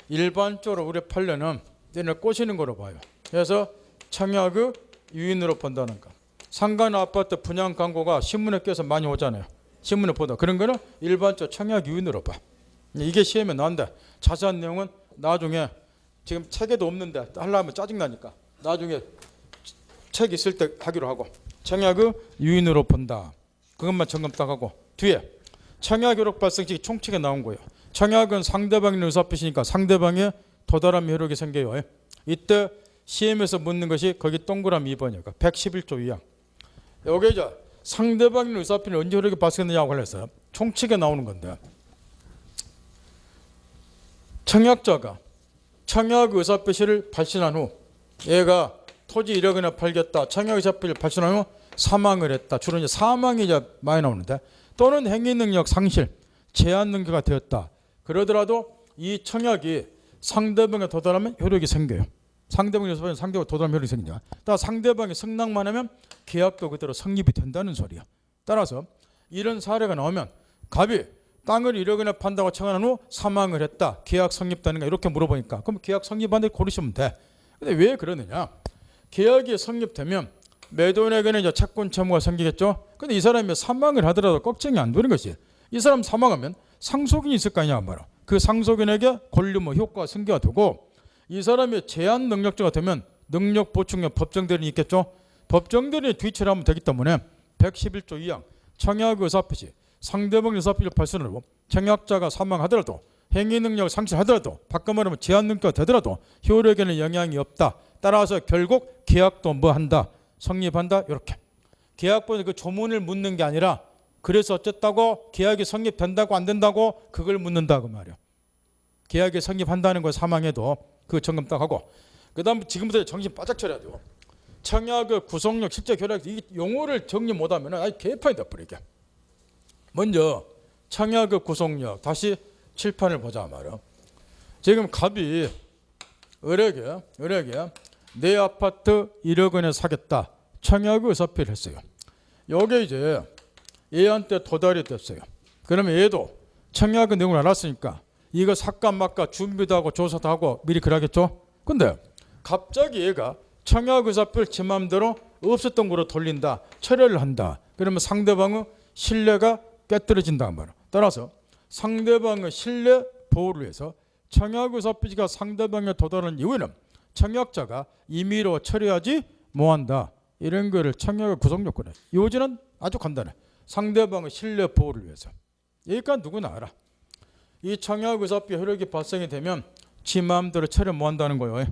일반적으로 우리 판례는 얘를 꼬시는 거로 봐요. 그래서 청약의 유인으로 본다는 거. 상가나 아파트 분양 광고가 신문에 껴서 많이 오잖아요. 신문에 보다 그런 거는 일반적 청약 유인으로 봐. 이게 시험에 나온다. 자세한 내용은 나중에 지금 책에도 없는데 하려면 짜증나니까 나중에 책 있을 때 하기로 하고 청약의 유인으로 본다. 그것만 점검 딱 하고 뒤에 청약 효력 발생 시 총칙에 나온 거예요. 청약은 상대방의 의사표시니까 상대방의 도달함 효력이 생겨요. 이때 시험에서 묻는 것이 거기 동그라미 2번이에요. 111조 2항. 여기 이제 상대방의 의사표시는 언제 효력이 발생되냐고 관련해서 총칙에 나오는 건데 청약자가 청약 의사표시를 발신한 후 얘가 토지 1억이나 팔겠다. 청약 의사표시를 발신한 후 사망을 했다. 주로 이제 사망이 이제 많이 나오는데 또는 행위 능력 상실, 제한 능력가 되었다. 그러더라도 이 청약이 상대방에 도달하면 효력이 생겨요. 상대방에 도달하면 효력이 생기냐. 따라 상대방이 승낙만 하면 계약도 그대로 성립이 된다는 소리야. 따라서 이런 사례가 나오면 갑이 땅을 1억이나 판다고 청약한 후 사망을 했다. 계약 성립되는가 이렇게 물어보니까 그럼 계약 성립하는데 고르시면 돼. 근데 왜 그러느냐. 계약이 성립되면 매도인에게는 이제 채권 채무가 생기겠죠. 근데 이 사람이 사망을 하더라도 걱정이 안 되는 것이 이 사람 사망하면 상속인이 있을 거 아니냐 말이야. 그 상속인에게 권리 효과가 생겨가 되고 이 사람이 제한 능력자가 되면 능력 보충력 법정 대리인이 있겠죠. 법정 대리인이 뒤처리하면 되기 때문에 111조 2항 청약 의사표시 상대방 의사표시를 발생하고 청약자가 사망하더라도 행위 능력을 상실하더라도 바꿔 말하면 제한 능력가 되더라도 효력에는 영향이 없다. 따라서 결국 계약도 뭐 한다? 성립한다. 이렇게 계약본에 그 조문을 묻는 게 아니라 그래서 어쨌다고 계약이 성립된다고 안 된다고 그걸 묻는다고 말이야. 계약이 성립한다는 걸 사망해도 그 점검 딱 하고 그다음 지금부터 정신 바짝 차려야 돼요. 청약의 구속력 실제 결약 이 용어를 정리 못하면 아예 개판이 돼버리게. 먼저 청약의 구속력 다시 칠판을 보자 말이야. 지금 갑이 을에게 내 아파트 1억 원에 사겠다. 청약의 의사표를 했어요. 요게 이제 얘한테 도달이 됐어요. 그러면 얘도 청약의 내용을 알았으니까 이거 삭감 막가 준비도 하고 조사도 하고 미리 그러겠죠. 근데 갑자기 얘가 청약 의사표를 제 마음대로 없었던 거로 돌린다. 철회를 한다. 그러면 상대방의 신뢰가 깨뜨려진다는 말이야. 따라서 상대방의 신뢰 보호를 위해서 청약 의사표시가 상대방에 도달한 이후에는 청약자가 임의로 처리하지 뭐한다. 이런 거를 청약의 구속요건에 요지는 아주 간단해. 상대방의 신뢰 보호를 위해서. 여기까지 누구나 알아. 이 청약 의사표 효력이 발생이 되면 지 마음대로 처리 못한다는 거예요.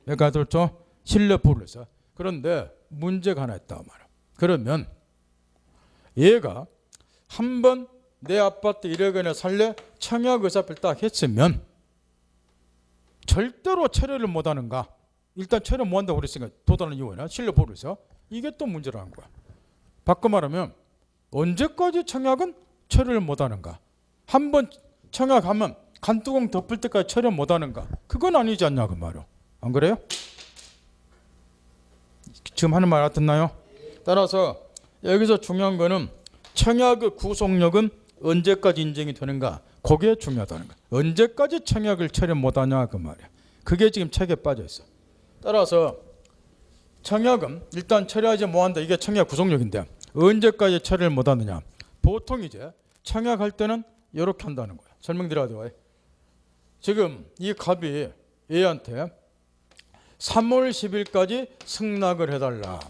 여기까지 들었죠? 신뢰 보호를 위해서. 그런데 문제가 하나 있다 말이야. 그러면 얘가 한번 내 아파트 1억 원에 살래 청약 의사표를 딱 했으면 절대로 처리를 못하는가. 일단 처리 못한다고 그랬으니까 도달하는 이유는 신뢰 보호를 위해서. 이게 또 문제라는 거야. 바꿔 말하면 언제까지 청약은 처리를 못하는가. 한번 청약하면 간뚜껑 덮을 때까지 처리 못하는가. 그건 아니지 않냐 그 말이야. 안 그래요? 지금 하는 말 알아듣나요? 따라서 여기서 중요한 거는 청약의 구속력은 언제까지 인정이 되는가. 그게 중요하다는 거야. 언제까지 청약을 처리 못하냐 그 말이야. 그게 지금 책에 빠져 있어. 따라서 청약은 일단 처리하지 못한다. 이게 청약 구속력인데 언제까지 처리를 못하느냐. 보통 이제 청약할 때는 이렇게 한다는 거야. 설명드려야 돼요. 지금 이 갑이 얘한테 3월 10일까지 승낙을 해달라.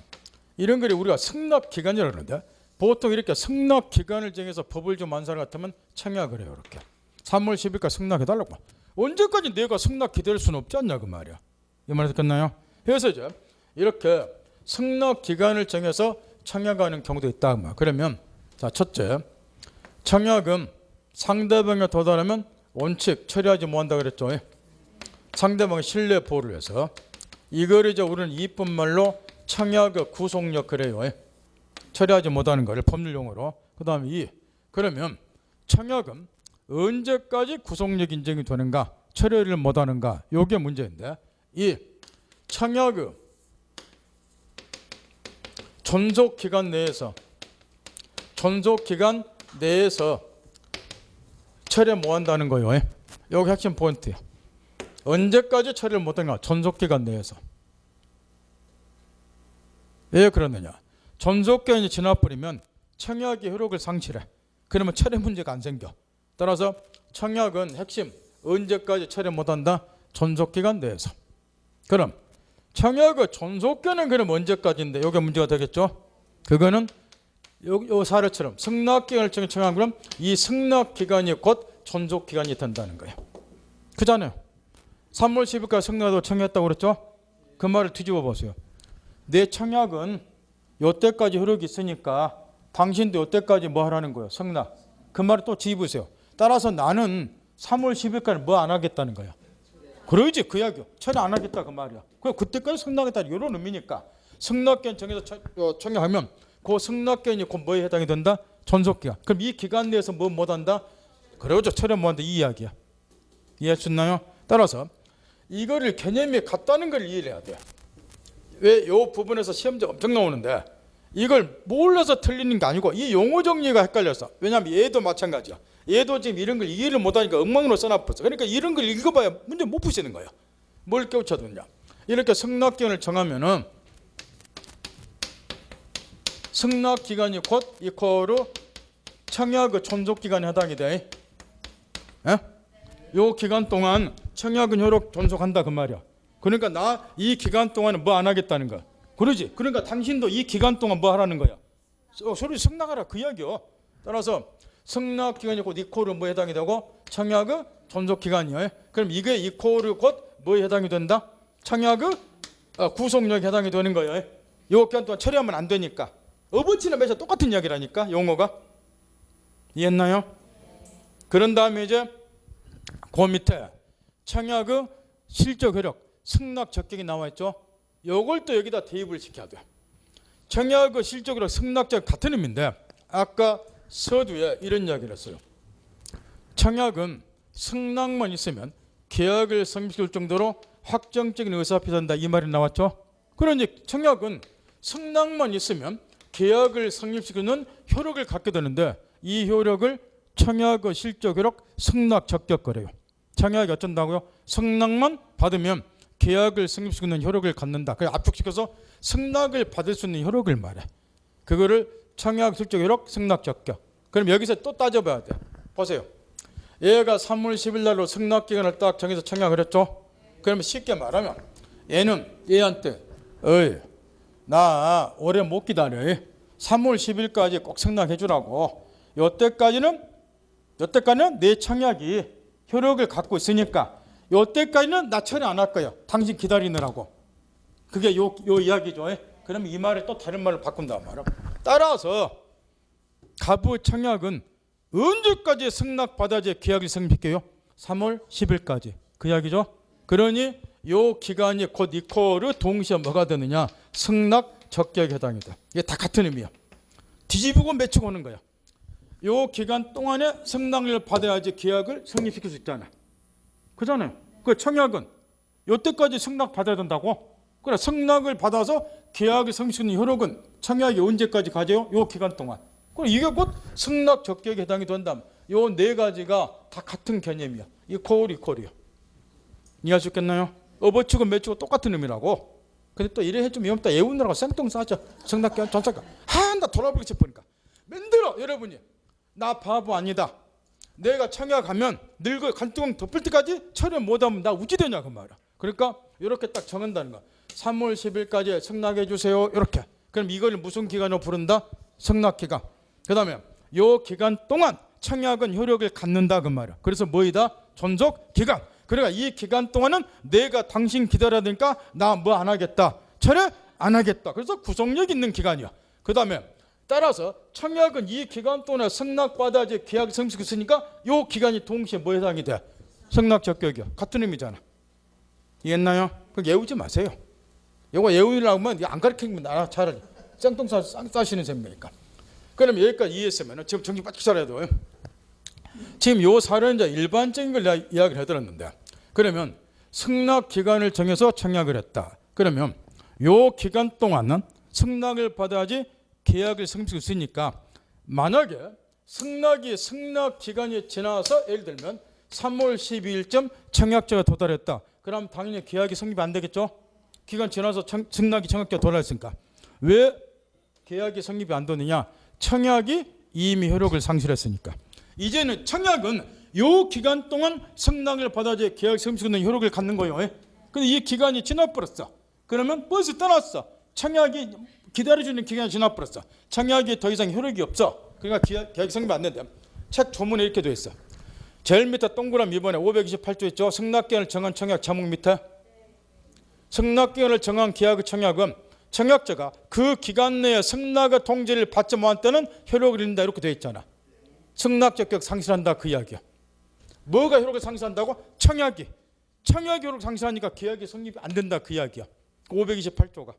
이런 글이 우리가 승낙기간이라고 그러는데 보통 이렇게 승낙기간을 정해서 법을 좀 안 사람 같으면 청약을 해요. 이렇게 3월 10일까지 승낙해달라고. 언제까지 내가 승낙 기다릴 수는 없지 않냐 그 말이야. 이 말에서 끝나요? 그래서 이제 이렇게 승낙기간을 정해서 청약하는 경우도 있다. 그러면 자 첫째 청약은 상대방에 도달하면 원칙 처리하지 못한다 그랬죠. 상대방의 신뢰 보호를 위해서. 이걸 이제 우리는 이쁜 말로 청약의 구속력 그래요. 처리하지 못하는 거를 법률 용어로. 그 다음에 이 그러면 청약은 언제까지 구속력 인정이 되는가 처리를 못하는가 이게 문제인데 이 청약의 존속기간 내에서 처리 못한다는 거예요. 여기 핵심 포인트예요. 언제까지 처리를 못하는가? 존속기간 내에서. 왜 그러느냐? 존속기간이 지나버리면 청약의 효력을 상실해. 그러면 처리 문제가 안 생겨. 따라서 청약은 핵심 언제까지 처리 못한다? 존속기간 내에서. 그럼 청약의 존속기간은 그럼 언제까지인데 이게 문제가 되겠죠? 그거는 요 사례처럼 승낙기간을 정해 청약하면 그럼 이 승낙기간이 곧 존속기간이 된다는 거예요. 그잖아요. 3월 10일까지 승낙도 청약했다고 그랬죠? 그 말을 뒤집어 보세요. 내 청약은 요때까지 효력이 있으니까 당신도 요때까지 뭐 하라는 거예요? 승낙. 그 말을 또 뒤집으세요. 따라서 나는 3월 10일까지 뭐 안 하겠다는 거야. 그러지 그 이야기요. 처리 안 하겠다 그 말이야. 그때까지 승낙했다 이런 의미니까 승낙기간 정해서 청약하면 그 승낙기간이 곧 뭐에 해당이 된다? 존속기간. 그럼 이 기간 내에서 뭐 못한다? 그러죠. 처리 못한다 이 이야기야. 이해하셨나요? 따라서 이거를 개념이 같다는 걸 이해해야 돼요. 왜 이 부분에서 시험지 엄청 나오는데 이걸 몰라서 틀리는 게 아니고 이 용어 정리가 헷갈렸어. 왜냐하면 얘도 마찬가지야. 얘도 지금 이런 걸 이해를 못하니까 엉망으로 써놨어. 그러니까 이런 걸 읽어봐야 문제 못 푸시는 거야. 뭘 깨우쳐두냐. 이렇게 승낙기간을 정하면은 승낙기간이 곧 이퀄로 청약의 존속기간에 해당이 돼. 요 기간 동안 청약은 효력 존속한다 그 말이야. 그러니까 나 이 기간 동안은 뭐 안 하겠다는 거야. 그러지. 그러니까 당신도 이 기간 동안 뭐 하라는 거야. 소리 승낙하라 그 이야기요. 따라서 승낙기간이 곧 이코르 뭐에 해당이 되고 청약의 존속기간이요. 그럼 이게 이코르 곧 뭐에 해당이 된다? 청약의 구속력에 해당이 되는 거예요. 요 기간 동안 처리하면 안 되니까. 어버치나 매사 똑같은 이야기라니까 용어가. 이해했나요? 그런 다음에 이제 그 밑에 청약의 실적 효력 승낙 적격이 나와 있죠. 요걸 또 여기다 대입을 시켜야 돼요. 청약의 실적 효력 승낙적 같은 의미인데 아까 서두에 이런 이야기를 했어요. 청약은 승낙만 있으면 계약을 성립시킬 정도로 확정적인 의사표시 한다 이 말이 나왔죠. 그러니 청약은 승낙만 있으면 계약을 성립시키는 효력을 갖게 되는데 이 효력을 청약의 실적 효력 승낙 적격 거래요. 청약이 어쩐다고요? 승낙만 받으면 계약을 성립시키는 효력을 갖는다. 그래서 압축시켜서 승낙을 받을 수 있는 효력을 말해. 그거를 청약 실적 효력 승낙 적격. 그럼 여기서 또 따져봐야 돼. 보세요. 얘가 3월 10일 날로 승낙 기간을 딱 정해서 청약을 했죠. 그러면 쉽게 말하면 얘는 얘한테 나 오래 못 기다려. 3월 10일까지 꼭 승낙해 주라고. 요때까지는 내 청약이 효력을 갖고 있으니까 요때까지는 나 처리 안 할 거야. 당신 기다리느라고. 그게 요 이야기죠. 그러면 이 말에 또 다른 말을 바꾼단 말이야. 따라서 가부 청약은 언제까지 승낙받아야지 계약이 성립할게요? 3월 10일까지. 그 이야기죠. 그러니 요 기간이 곧 이코르 동시에 뭐가 되느냐? 승낙 적격에 해당이 돼. 이게 다 같은 의미야. 뒤집고 맺히고 오는 거야. 요 기간 동안에 승낙을 받아야지 계약을 성립시킬 수 있잖아. 그잖아요. 그 청약은 요때까지 승낙 받아야 된다고. 그래 승낙을 받아서 계약을 성립시키는 효력은 청약이 언제까지 가져요? 요 기간 동안. 그럼 이게 곧 승낙 적격에 해당이 된다면 요 네 가지가 다 같은 개념이야. 이코르요. 이해할 수 있겠나요? 업어치고 매치고 똑같은 의미라고. 근데 또 이래 해주면 위험다. 예우느라고 생뚱 싸죠. 승낙기간 전착가. 나 돌아보기 싶으니까. 만들어 여러분이. 나 바보 아니다. 내가 청약하면 늙어 간뚜껑 덮을 때까지 처리 못하면 나 우찌되냐 그 말이야. 그러니까 이렇게 딱 정한다는 거야. 3월 10일까지 승낙해 주세요. 이렇게. 그럼 이걸 무슨 기간으로 부른다? 승낙기간. 그 다음에 요 기간 동안 청약은 효력을 갖는다 그 말이야. 그래서 뭐이다? 존속기간. 그러니까 이 기간 동안은 내가 당신 기다려야 되니까 나 뭐 안 하겠다. 처리 안 하겠다. 그래서 구속력 있는 기간이야. 그 다음에 따라서 청약은 이 기간 동안에 승낙받아야지 계약 성립시켰으니까 요 기간이 동시에 뭐 해당이 돼? 승낙 적격이야. 같은 의미잖아. 이해했나요? 그거 외우지 마세요. 이거 외우려고 하면 안 가르치면 나라 차라리 짱똥 싸시는 셈이니까. 그럼 여기까지 이해했으면 지금 정신 빠지기 잘해야 돼요. 지금 요 사례는 이제 일반적인 걸 내가 이야기를 해드렸는데 그러면 승낙 기간을 정해서 청약을 했다. 그러면 요 기간 동안은 승낙을 받아야지 계약을 성립시킬 수 있으니까 만약에 승낙 기간이 지나서 예를 들면 3월 12일쯤 청약자가 도달했다. 그럼 당연히 계약이 성립이 안 되겠죠. 기간 지나서 승낙이 청약자가 도달했으니까. 왜 계약이 성립이 안 되느냐? 청약이 이미 효력을 상실했으니까. 이제는 청약은 요 기간 동안 승낙을 받아야지 계약 성립시키는 효력을 갖는 거예요. 근데 이 기간이 지나버렸어. 그러면 벌써 떠났어. 청약이 기다려주는 기간이 지나버렸어. 청약이 더 이상 효력이 없어. 그러니까 계약이 성립이 안 된대. 책 조문에 이렇게 돼 있어. 제일 밑에 동그라미 이번에 528조 있죠. 승낙기간을 정한 청약 제목 밑에. 승낙기간을 정한 계약의 청약은 청약자가 그 기간 내에 승낙의 통지를 받지 못한 때는 효력을 잃는다 이렇게 돼 있잖아. 승낙 적격 상실한다 그 이야기야. 뭐가 효력을 상실한다고? 청약이 효력 상실하니까 계약이 성립이 안 된다 그 이야기야. 528조가.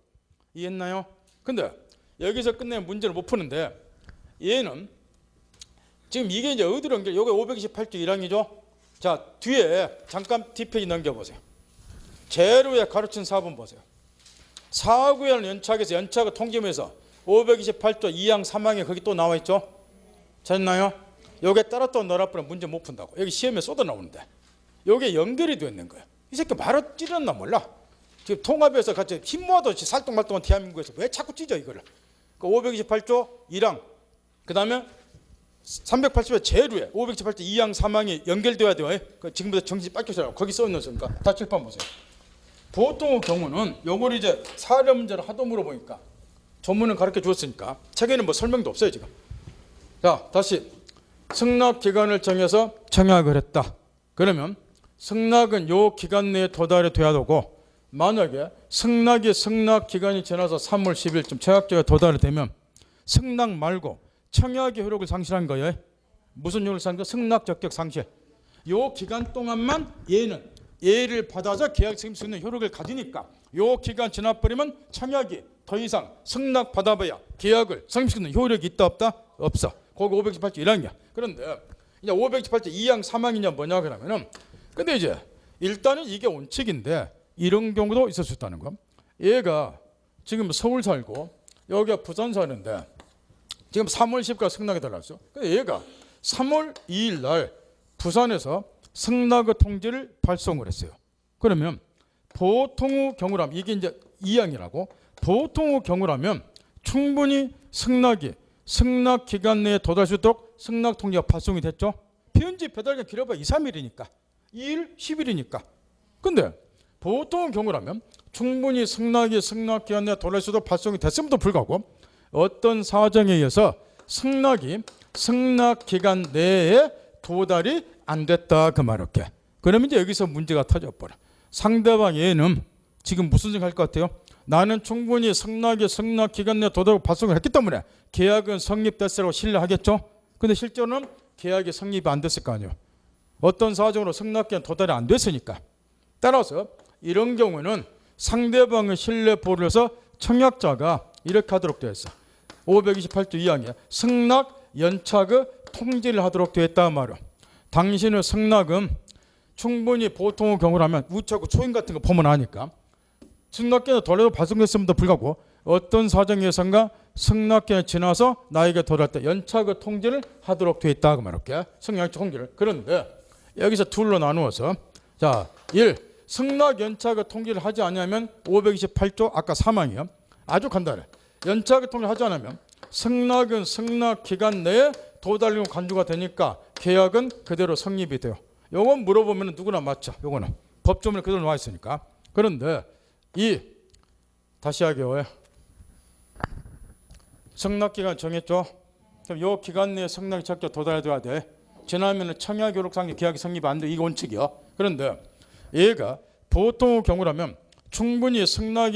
이해했나요? 근데 여기서 끝내면 문제를 못 푸는데 얘는 지금 이게 이제 어디로 연결? 여기 528조 1항이죠. 자 뒤에 잠깐 뒷페이지 넘겨보세요. 제일 위에 가르친 4번 보세요. 사구에는 연착에서 연착을 통지면서 528조 2항 3항에 거기 또 나와 있죠. 찾나요? 여기에 따라 또 넣어버리면 문제 못 푼다고. 여기 시험에 쏟아 나오는데 여기에 연결이 되어 있는 거예요. 이 새끼 말을 찌렸나 몰라. 지금 통합에서 같이 힘 모아도 살똥말똥한 대한민국에서 왜 자꾸 찢어 이거를. 그 528조 1항 그 다음에 380조 제일 위에 528조 2항 3항이 연결되어야 돼요. 그 지금부터 정신 빠져서 거기 써있는 거니까 다 칠판 보세요. 보통의 경우는 요걸 이제 사례 문제를 하도 물어보니까 전문은 가르쳐 주었으니까 책에는 뭐 설명도 없어요 지금. 자, 다시 승낙 기간을 정해서 청약을 했다. 그러면 승낙은 요 기간 내에 도달이 돼야 되고, 만약에 승낙 기간이 지나서 3월 10일쯤 청약자가 도달이 되면 승낙 말고 청약의 효력을 상실한 거예요. 무슨 효력을 상실한 거예요? 승낙 적격 상실. 요 기간 동안만 얘를 받아서 계약 책임 수 있는 효력을 가지니까 요 기간 지나버리면 청약이 더 이상 승낙 받아봐야 계약을 성립시키는 효력이 있다 없다? 없어. 거기 528조 1항이야. 그런데 이제 528조 2항 3항이냐 뭐냐 그러면은, 근데 이제 일단은 이게 원칙인데 이런 경우도 있을 수 있다는 거. 얘가 지금 서울 살고 여기가 부산 사는데 지금 3월 10일까지 승낙이 들어갔어. 근데 얘가 3월 2일 날 부산에서 승낙의 통지를 발송을 했어요. 그러면 보통의 경우라면, 이게 이제 2항이라고, 보통의 경우라면 충분히 승낙 기간 내에 도달할 수 있도록 승낙 통지가 발송이 됐죠. 편지 배달기간 길어봐야 2, 3일이니까 2일, 10일이니까. 근데 보통의 경우라면 충분히 승낙 기간 내에 도달할 수 있도록 발송이 됐음에도 불구하고 어떤 사정에 의해서 승낙 기간 내에 도달이 안 됐다 그 말이렇게. 그러면 이제 여기서 문제가 터져버려. 상대방 얘는 지금 무슨 생각할 것 같아요? 나는 충분히 승낙 기간 내에 도달하고 발송을 했기 때문에 계약은 성립됐으라고 신뢰하겠죠. 근데 실제로는 계약이 성립이 안 됐을 거 아니에요. 어떤 사정으로 승낙 기간 도달이 안 됐으니까. 따라서 이런 경우는 상대방의 신뢰 보호를 해서 청약자가 이렇게 하도록 되어 있어. 528조 2항에 승낙 연착의 통지를 하도록 되어 있단 말이에요. 당신의 승낙은 충분히 보통의 경우라면 우체국 초인 같은 거 보면 아니까 승낙기간이 도달해도 발송됐음에도 불구하고 어떤 사정에선가 승낙기간이 지나서 나에게 도달할 때 연착의 통지를 하도록 되어 있다 그 말이에요. 승낙 통지를. 그런데 여기서 둘로 나누어서, 자, 1. 승낙 연착의 통지를 하지 않으면 528조 아까 3항이요. 아주 간단해. 연착의 통지를 하지 않으면 승낙은 승낙 기간 내에 도달용 간주가 되니까 계약은 그대로 성립이 돼요. 요건 물어보면 누구나 맞죠. 요거는 법조문에 그대로 나와 있으니까. 그런데 다시 하게요. 승낙 기간 정했죠. 그럼 요 기간 내에 승낙 적격 도달해야 돼. 지나면 청약 효력상 계약이 성립 안 돼. 이게 원칙이야. 그런데 얘가 보통의 경우라면 충분히 승낙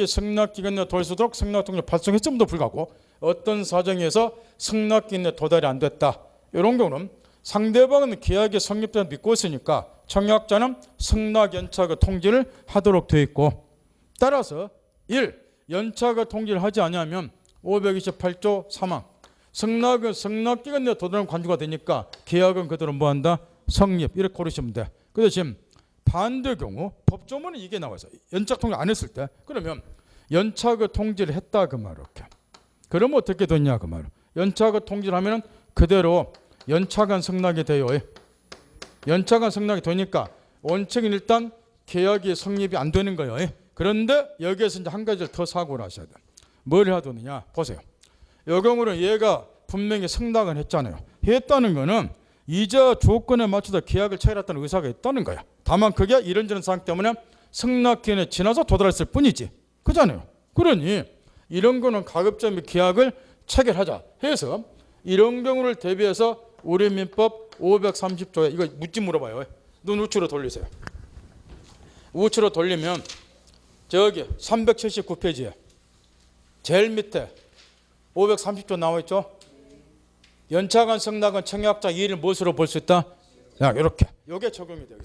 기간 내에 도달할 수 있도록 승낙 통지 발송했음에도 불구하고 어떤 사정에서 승낙 기간 내에 도달이 안 됐다. 이런 경우는 상대방은 계약이 성립된 믿고 있으니까 청약자는 승낙 연착의 통지를 하도록 되어 있고, 따라서 1. 연착의 통지를 하지 않으면 528조 3항 승낙은 승낙 기간 내에 도달하는 관주가 되니까 계약은 그대로 뭐한다? 성립. 이렇게 고르시면 돼. 그래서 지금 반대 경우 법조문에 이게 나와서 연착 통지 안 했을 때, 그러면 연착의 통지를 했다 그 말. 이렇게. 그러면 어떻게 되냐 그 말. 연착의 통지를 하면은 그대로 연착한 승낙이 돼요. 연착한 승낙이 되니까 원칙은 일단 계약이 성립이 안 되는 거예요. 그런데 여기에서 이제 한 가지를 더 사고를 하셔야 돼요. 뭘 해야 되느냐 보세요. 이 경우는 얘가 분명히 승낙은 했잖아요. 했다는 거는 이자 조건에 맞춰서 계약을 체결했다는 의사가 있다는 거야. 다만 그게 이런저런 사항 때문에 승낙 기간에 지나서 도달했을 뿐이지. 그잖아요. 그러니 이런 거는 가급적 계약을 체결하자 해서 이런 경우를 대비해서 우리 민법 530조에 이거 묻지 물어봐요. 눈 우측으로 돌리세요. 우측으로 돌리면 저기 379페이지에 제일 밑에 530조 나와 있죠. 연착한 승낙은 청약자 이의를 무엇으로 볼 수 있다? 자, 이렇게. 이게 적용이 돼요.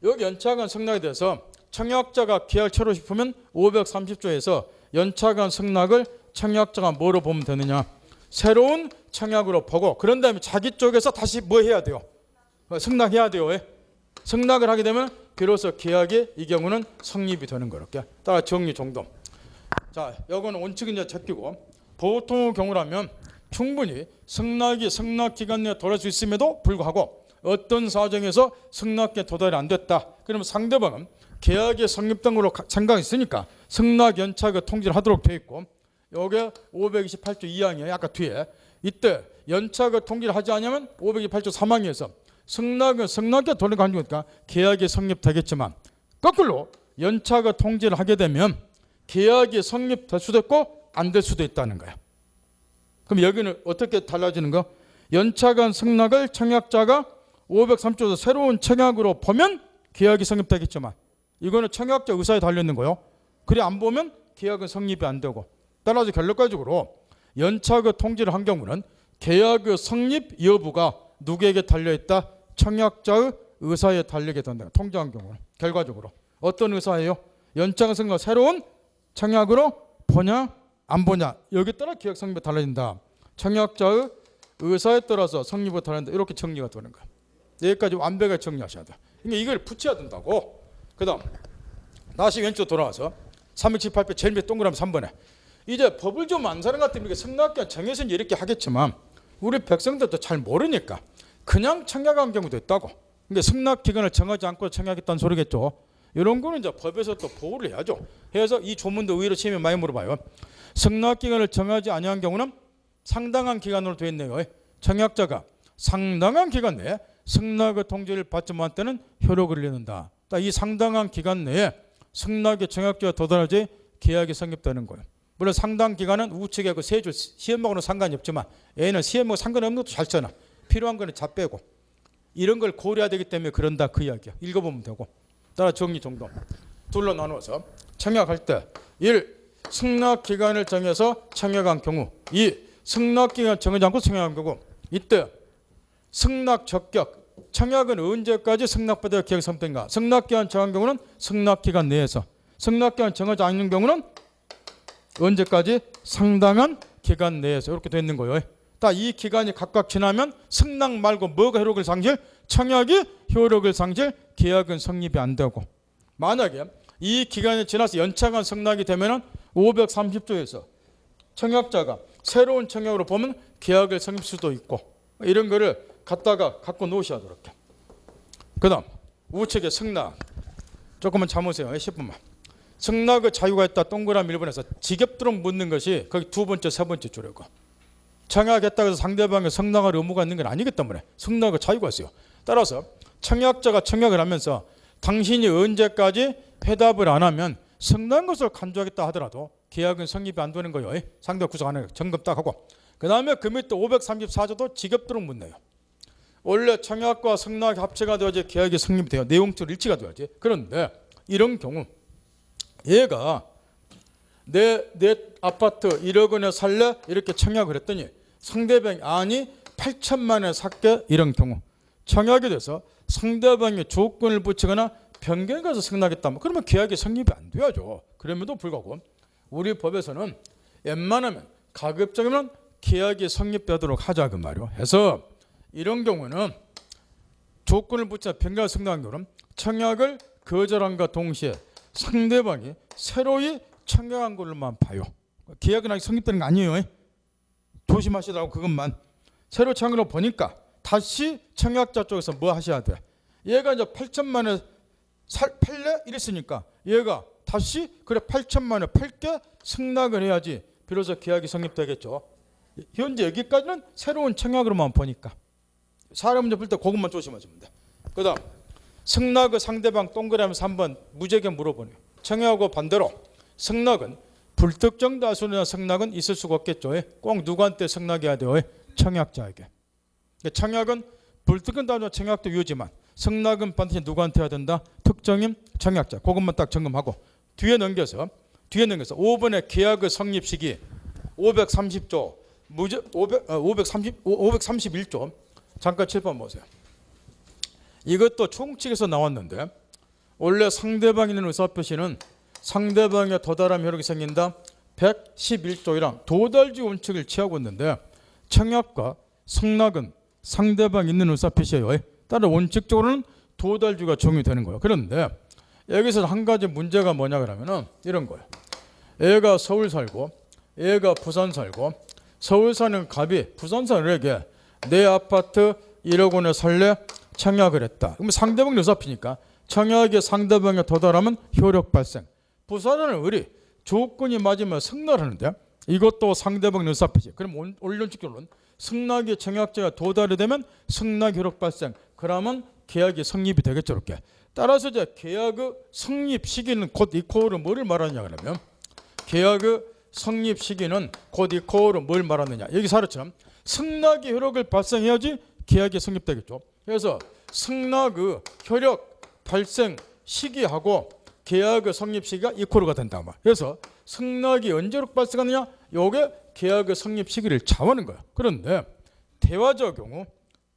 여기 연착한 승낙에 대해서 청약자가 계약 체로 싶으면 530조에서 연착한 승낙을 청약자가 뭐로 보면 되느냐? 새로운 청약으로 보고, 그런 다음에 자기 쪽에서 다시 뭐 해야 돼요? 승낙해야 돼요. 승낙을 하게 되면 비로소 계약이 이 경우는 성립이 되는 거. 이렇게 따라 정리 정돈. 자, 이거는 원칙은 이제 제끼고, 보통의 경우라면 충분히 승낙 기간 내에 도달할 수 있음에도 불구하고 어떤 사정에서 승낙에 도달이 안 됐다. 그러면 상대방은 계약이 성립된 걸로 생각이 있으니까 승낙 연착의 통지를 하도록 되어 있고, 요게 528조 2항이에요. 아까 뒤에. 이때 연착의 통지를 하지 않으면 528조 3항에서 승낙에 도달이 간주니까 계약이 성립되겠지만, 거꾸로 연착의 통지를 하게 되면 계약이 성립될 수도 있고 안 될 수도 있다는 거야. 그럼 여기는 어떻게 달라지는 거? 연차관 승낙을 청약자가 503조에서 새로운 청약으로 보면 계약이 성립되겠지만 이거는 청약자 의사에 달려있는 거요. 그래 안 보면 계약은 성립이 안 되고, 따라서 결론적으로 연차그 통지를 한 경우는 계약의 성립 여부가 누구에게 달려있다? 청약자의 의사에 달리게 된다. 통지한 경우는 결과적으로 어떤 의사예요? 연차그 승낙 새로운 청약으로 보냐 안 보냐 여기에 따라 계약 성립이 달라진다. 청약자의 의사에 따라서 성립이 달라진다. 이렇게 정리가 되는 거야. 여기까지 완벽하게 정리하셔야 돼. 그러니까 이걸 붙여야 된다고. 그 다음 다시 왼쪽 돌아와서 318표 제일 밑에 동그라미 3번에 이제 법을 좀 안 사는 것 같으면 이렇게 승낙기간 정해서 이렇게 하겠지만 우리 백성들도 잘 모르니까 그냥 청약한 경우도 있다고. 그러니까 승낙기간을 정하지 않고 청약했다는 소리겠죠. 이런 거는 이제 법에서 또 보호를 해야죠. 그래서 이 조문도 의외로 시험에 많이 물어봐요. 승낙기간을 정하지 아니한 경우는 상당한 기간으로 되어 있네요. 청약자가 상당한 기간 내에 승낙의 통지를 받지 못한 때는 효력을 잃는다. 이 상당한 기간 내에 승낙의 청약자가 도달하지 계약이 성립되는 거예요. 물론 상당 기간은 우측에 그 세 줄 시험하고는 상관이 없지만 얘는 시험하고 상관없는 것도 잘 써놔. 필요한 거는 자 빼고 이런 걸 고려해야 되기 때문에 그런다 그 이야기야. 읽어보면 되고. 따라 정리 정돈 둘로 나누어서 청약할 때 1. 승낙기간을 정해서 청약한 경우 2. 승낙기간 정하지 않고 청약한 경우 이때 승낙 적격 청약은 언제까지 승낙받아야 계약이 성립된가? 승낙기간 정한 경우는 승낙기간 내에서 승낙기간 정하지 않는 경우는 언제까지? 상당한 기간 내에서 이렇게 되어 있는 거예요. 딱 이 기간이 각각 지나면 승낙 말고 뭐가 효력을 상실? 청약이 효력을 상실, 계약은 성립이 안 되고 만약에 이 기간이 지나서 연차간 승낙이 되면 530조에서 청약자가 새로운 청약으로 보면 계약을 성립 수도 있고 이런 거를 갖고 놓으셔야 돼. 이렇게. 그 다음 우측에 승낙 조금만 참으세요. 10분만. 승낙의 자유가 있다. 동그라미 1번에서 지겹도록 묻는 것이 거기 두 번째 세 번째 줄이고 청약했다고 해서 상대방의 승낙할 의무가 있는 건 아니기 때문에 승낙의 자유가 있어요. 따라서 청약자가 청약을 하면서 당신이 언제까지 회답을 안 하면 승낙한 것을 간주하겠다 하더라도 계약은 성립이 안 되는 거예요. 상대 구속 안 해요. 점검 딱 하고. 그 다음에 그 밑에 534조도 지겹도록 묻네요. 원래 청약과 승낙이 합체가 되어야지 계약이 성립이 돼요. 내용적으로 일치가 돼야지. 그런데 이런 경우 얘가 내 아파트 1억 원에 살래? 이렇게 청약을 했더니 상대방이 아니 8천만 원에 살게 이런 경우 청약이 돼서 상대방이 조건을 붙이거나 변경해서 승낙했다면 그러면 계약이 성립이 안 돼야죠. 그럼에도 불구하고 우리 법에서는 웬만하면 가급적이면 계약이 성립되도록 하자 그 말이요. 해서 이런 경우는 조건을 붙여 변경해서 승낙한 경우는 청약을 거절함과 동시에 상대방이 새로이 청약한 걸로만 봐요. 계약은 아직 성립되는 거 아니에요. 조심하시라고 그것만. 새로 청약으로 보니까 다시 청약자 쪽에서 뭐 하셔야 돼. 얘가 이제 8천만 원 팔래? 이랬으니까 얘가 다시 그래 8천만 원 팔게 승낙을 해야지 비로소 계약이 성립되겠죠. 현재 여기까지는 새로운 청약으로만 보니까 사람 문제 풀 때 그것만 조심하시면 돼. 그 다음 승낙의 상대방 동그라미 3번 무죄게 물어보네요. 청약하고 반대로 승낙은 불특정 다수나 승낙은 있을 수가 없겠죠. 꼭 누구한테 승낙해야 돼요? 청약자에게. 청약은 불특정 다수나 청약도 유효지만 승낙은 반드시 누구한테 해야 된다? 특정인 청약자. 그것만 딱 점검하고 뒤에 넘겨서 5번의 계약의 성립 시기 530조 531조 잠깐 7번 보세요. 이것도 총칙에서 나왔는데 원래 상대방이 있는 의사표시는 상대방의 도달함 효력이 생긴다. 111조이랑 도달지 원칙을 취하고 있는데 청약과 승낙은 상대방이 있는 의사표시예요. 따라 원칙적으로는 도달주가 적용되는 거예요. 그런데 여기서 한 가지 문제가 뭐냐 그러면은 이런 거예요. 얘가 서울 살고 얘가 부산 살고 서울 사는 갑이 부산 사는 에게 내 아파트 1억 원에 살래? 청약을 했다. 그럼 상대방이 의사표니까 청약의 상대방에 도달하면 효력 발생. 부산은 우리 조건이 맞으면 승낙하는데 이것도 상대방 의사표시. 그럼 원론칙적으로는 승낙의 청약자가 도달이 되면 승낙 효력 발생. 그러면 계약이 성립이 되겠죠. 이렇게. 따라서 이제 계약의 성립 시기는 곧 이코를 뭐를 말하냐 그러면 계약의 성립 시기는 곧 이코로 뭘 말하느냐. 여기 사례처럼 승낙의 효력을 발생해야지 계약이 성립되겠죠. 그래서 승낙의 효력 발생 시기하고 계약의 성립 시기가 이코로가 된다. 그래서 승낙이 언제로 발생하느냐? 요게 계약의 성립 시기를 정하는 거예요. 그런데 대화자 경우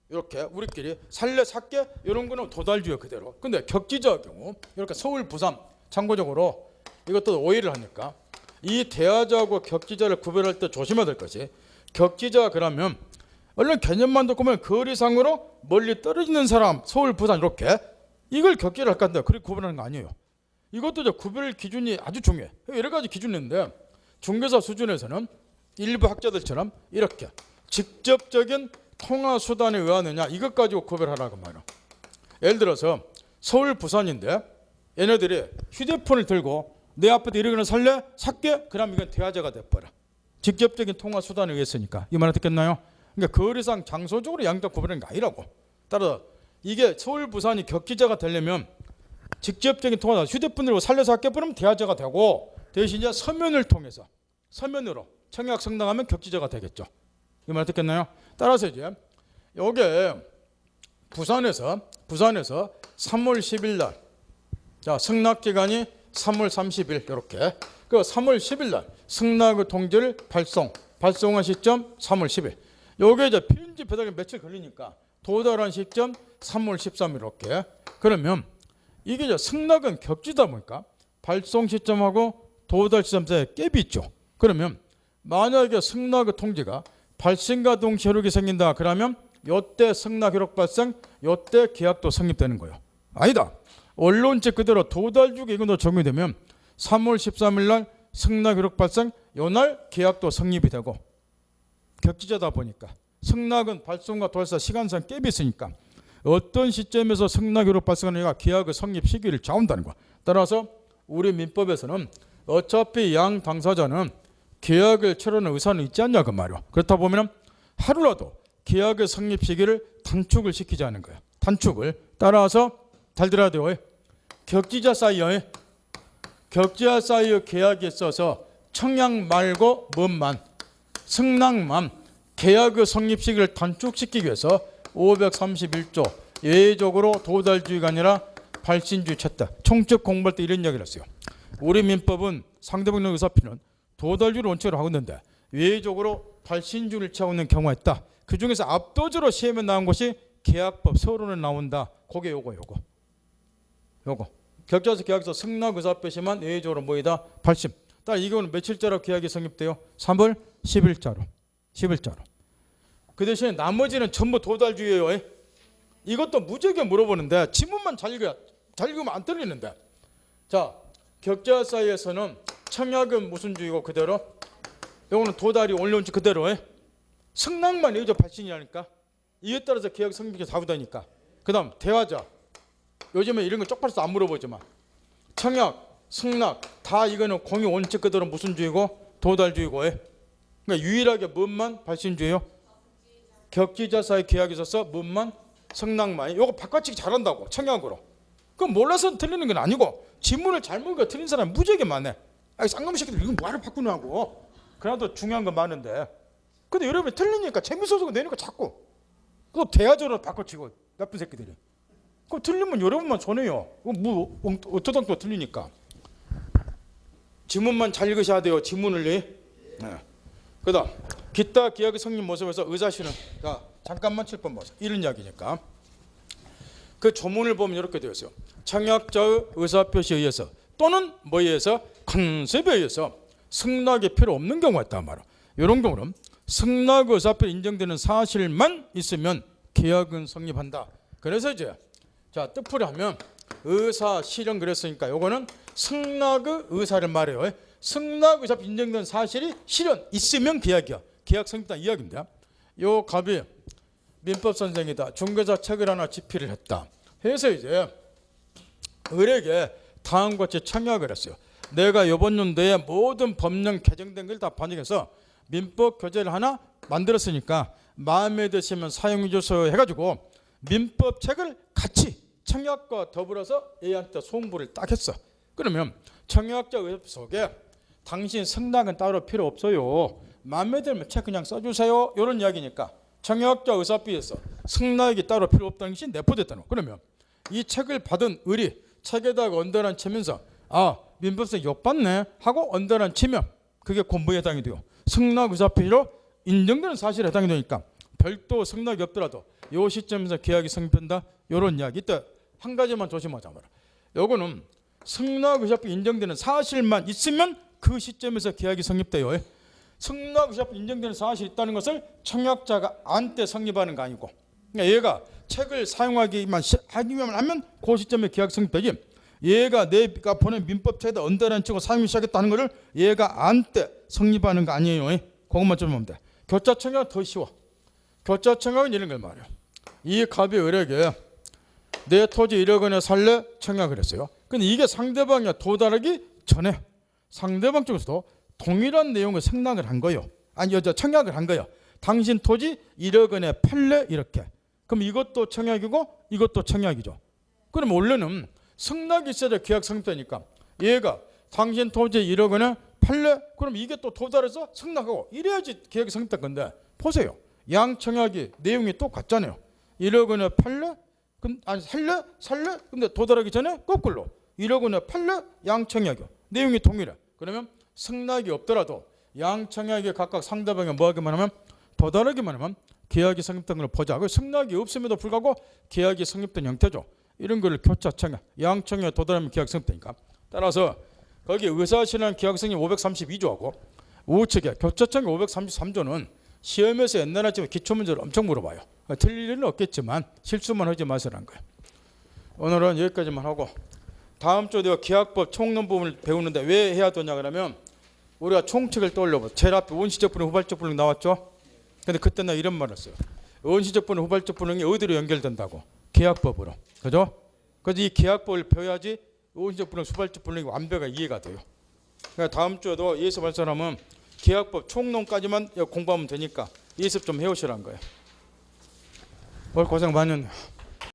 이렇게 우리끼리 살래 삭게 이런 거는 도달주의 그대로. 근데 격지자 경우 이렇게 서울 부산 참고적으로 이것도 오해를 하니까 이 대화자하고 격지자를 구별할 때 조심해야 될 것이 격지자 그러면 얼른 개념만 듣고 보면 거리상으로 멀리 떨어지는 사람 서울 부산 이렇게 이걸 격지를 할 건데 그렇게 구별하는 거 아니에요. 이것도 이제 구별 기준이 아주 중요해. 여러 가지 기준이 있는데 중개사 수준에서는 일부 학자들처럼 이렇게 직접적인 통화 수단에 의하느냐 이것 가지고 구별하라고 말이야. 예를 들어서 서울 부산인데 얘네들이 휴대폰을 들고 내 앞에도 이러거나 살래? 삭게? 그럼 이건 대화자가 돼버려. 직접적인 통화 수단에 의했으니까. 이 말 듣겠나요? 그러니까 거리상 장소적으로 양자 구별하는 게 아니라고. 따라서 이게 서울 부산이 격지자가 되려면 직접적인 통화 휴대폰 들고 살래 삭게 뿌리면 대화자가 되고 대신 이제 서면을 통해서 서면으로 청약 성당하면 격지자가 되겠죠. 이 말 듣겠나요? 따라서 이제 요게 부산에서 3월 10일 날 자, 승낙 기간이 3월 30일 이렇게 그 3월 10일 날 승낙의 통지를 발송한 시점 3월 10일. 요게 이제 편집 배달이 며칠 걸리니까 도달한 시점 3월 13일 이렇게. 그러면 이게 이제 승낙은 격지다 보니까 발송 시점하고 도달 시점 사이에 갭이 있죠. 그러면 만약에 승낙의 통지가 발생과 동시에 효력이 생긴다 그러면 요때 승낙 효력 발생 요때 계약도 성립되는 거예요. 아니다. 원론칙 그대로 도달주기 이건도 적용되면 3월 13일 날 승낙 효력 발생 요날 계약도 성립이 되고 격지자다 보니까 승낙은 발송과 도달사 시간상 갭이 있으니까 어떤 시점에서 승낙 효력 발생하느냐가 계약의 성립 시기를 정한다는 거야. 따라서 우리 민법에서는 어차피 양 당사자는 계약을 철회하는 의사는 있지 않냐 그 말이야. 그렇다 보면 하루라도 계약의 성립 시기를 단축을 시키지 않은 거야. 단축을. 따라서 잘 들어야 돼요. 격지자 사이에 계약이 있어서 청약 말고 뭔만 승낙만 계약의 성립 시기를 단축시키기 위해서 531조 예외적으로 도달주의가 아니라 발신주의 쳤다. 총적 공부할 때 이런 이야기를 했어요. 우리 민법은 상대방의 의사표는 도달주의를 원칙으로 하고 있는데 예외적으로 발신주의를 취하고 있는 경우가 있다. 그 중에서 압도적으로 시험에 나온 것이 계약법 서론에 나온다. 그게 요거. 격자에서 계약서 승낙 의사표시만 예외적으로 뭐이다? 발신. 따라 이거는 며칠자로 계약이 성립돼요? 3월 10일자로. 그 대신에 나머지는 전부 도달주의예요. 이것도 무지하게 물어보는데 지문만 잘 읽으면 안 틀리는데. 자, 격자 사이에서는 청약은 무슨 주의고 그대로 이거는 도달이 올려온지 그대로 승낙만 예외적 발신이라니까. 이에 따라서 계약 성립이 다르다니까. 그 다음 대화자. 요즘에 이런 거 쪽팔려서 안 물어보지만 청약, 승낙 다 이거는 공유 원칙 그대로 무슨 주의고 도달주의고 그러니까 유일하게 뭔만 발신주의요? 격지자 사이 계약이 있어서 뭔만 승낙만. 이거 바꿔치기 잘한다고 청약으로. 그럼 몰라서 틀리는 건 아니고 지문을 잘못 읽어 틀린 사람이 무지하게 많네. 쌍놈의 새끼들 이건 뭐하러 바꾸냐고. 그래도 중요한 건 많은데 근데 여러분이 틀리니까 재밌어서 내니까 자꾸 또 대화적으로 바꿔치고 나쁜 새끼들이. 그럼 틀리면 여러분만 손해요. 뭐 어쩌다 또 틀리니까. 지문만 잘 읽으셔야 돼요. 지문을. 네. 그 다음 기타 계약의 성립 모습에서 의사실은 잠깐만 7번 보세요. 이런 이야기니까 그 조문을 보면 이렇게 되어 있어요. 청약자의 의사표시에 의해서 또는 뭐에 의해서 컨셉에 의해서 승낙이 필요 없는 경우가 있단 말이야. 이런 경우는 승낙 의사표 인정되는 사실만 있으면 계약은 성립한다. 그래서 이제 자 뜻풀이 하면 의사 실현 그랬으니까 요거는 승낙의 의사를 말해요. 승낙 의사표 인정된 사실이 실현 있으면 계약이야. 계약 성립다 이야기인데 요 갑이 민법 선생이다. 중개사 책을 하나 집필을 했다. 해서 이제 을에게 다음과 같이 청약을 했어요. 내가 이번 연도에 모든 법령 개정된 걸 다 반영해서 민법 교재를 하나 만들었으니까 마음에 드시면 사용해 주세요 해가지고 민법 책을 같이 청약과 더불어서 A한테 송부를 딱 했어. 그러면 청약자 의사표 속에 당신 승낙은 따로 필요 없어요. 마음에 들면 책 그냥 써주세요. 이런 이야기니까 청약자 의사표에서 승낙이 따로 필요 없다는 것이 내포됐다는 거. 그러면 이 책을 받은 을이 책에다가 언더라인 치면서 아 민법상 욕받네 하고 언더라인 치면 그게 공부에 해당이 돼요. 승낙 의사표로 인정되는 사실에 해당이 되니까 별도 승낙이 없더라도 이 시점에서 계약이 성립한다. 이런 이야기. 이때 한 가지만 조심하자 말아. 요거는 승낙 의사표 인정되는 사실만 있으면 그 시점에서 계약이 성립돼요. 승낙 의사표 인정되는 사실이 있다는 것을 청약자가 안 때 성립하는 거 아니고, 그러니까 얘가 책을 사용하기만 하면 그 시점에 계약 성립되지, 얘가 내가 보낸 민법책에다 언더라인 치고 사용을 시작했다는 것을 얘가 안 때 성립하는 거 아니에요. 그것만 좀 보면 돼. 교차 청약은 더 쉬워. 교차 청약은 이런 걸 말해요. 이 갑이 을에게 내 토지 1억 원에 살래 청약을 했어요. 근데 이게 상대방에 도달하기 전에 상대방 쪽에서도 동일한 내용을 승낙을 한 거예요. 아니 청약을 한 거예요. 당신 토지 1억 원에 팔래 이렇게. 그럼 이것도 청약이고 이것도 청약이죠. 그럼 원래는 승낙이 있어야 계약 성립되니까 얘가 당신 토지 1억 원에 팔래? 그럼 이게 또 도달해서 승낙하고 이래야지 계약이 성립된 건데, 보세요. 양 청약이 내용이 똑같잖아요. 1억 원에 팔래? 아니 살래? 근데 도달하기 전에 거꾸로 1억 원에 팔래? 양 청약이요. 내용이 동일해. 그러면 승낙이 없더라도 양 청약이 각각 상대방에 뭐하기만 하면 도달하기만 하면 계약이 성립된 걸 보자. 그 승낙이 없음에도 불구하고 계약이 성립된 형태죠. 이런 걸 교차 청약, 양 청약에 도달하면 계약 성립되니까. 따라서 거기 의사신한 계약 성립 532조하고 우측에 교차 청약 533조는 시험에서 옛날에 기초문제를 엄청 물어봐요. 틀릴 일은 없겠지만 실수만 하지 마시라는 거예요. 오늘은 여기까지만 하고 다음 주에 내가 계약법 총론 부분을 배우는데 왜 해야 되냐 그러면 우리가 총칙을 떠올려봐. 제일 앞에 원시적 분행 후발적 분행 나왔죠. 근데 그때 나 이런 말을 했어요. 원시적 분행 후발적 분행이 어디로 연결된다고? 계약법으로. 그죠? 그래서 이 계약법을 배워야지 원시적 분행 후발적 분행이 완벽하게 이해가 돼요. 그러니까 다음 주에도 예습할 사람은 계약법 총론까지만 공부하면 되니까 예습 좀 해오시라는 거예요. 오늘 고생 많이 했네요.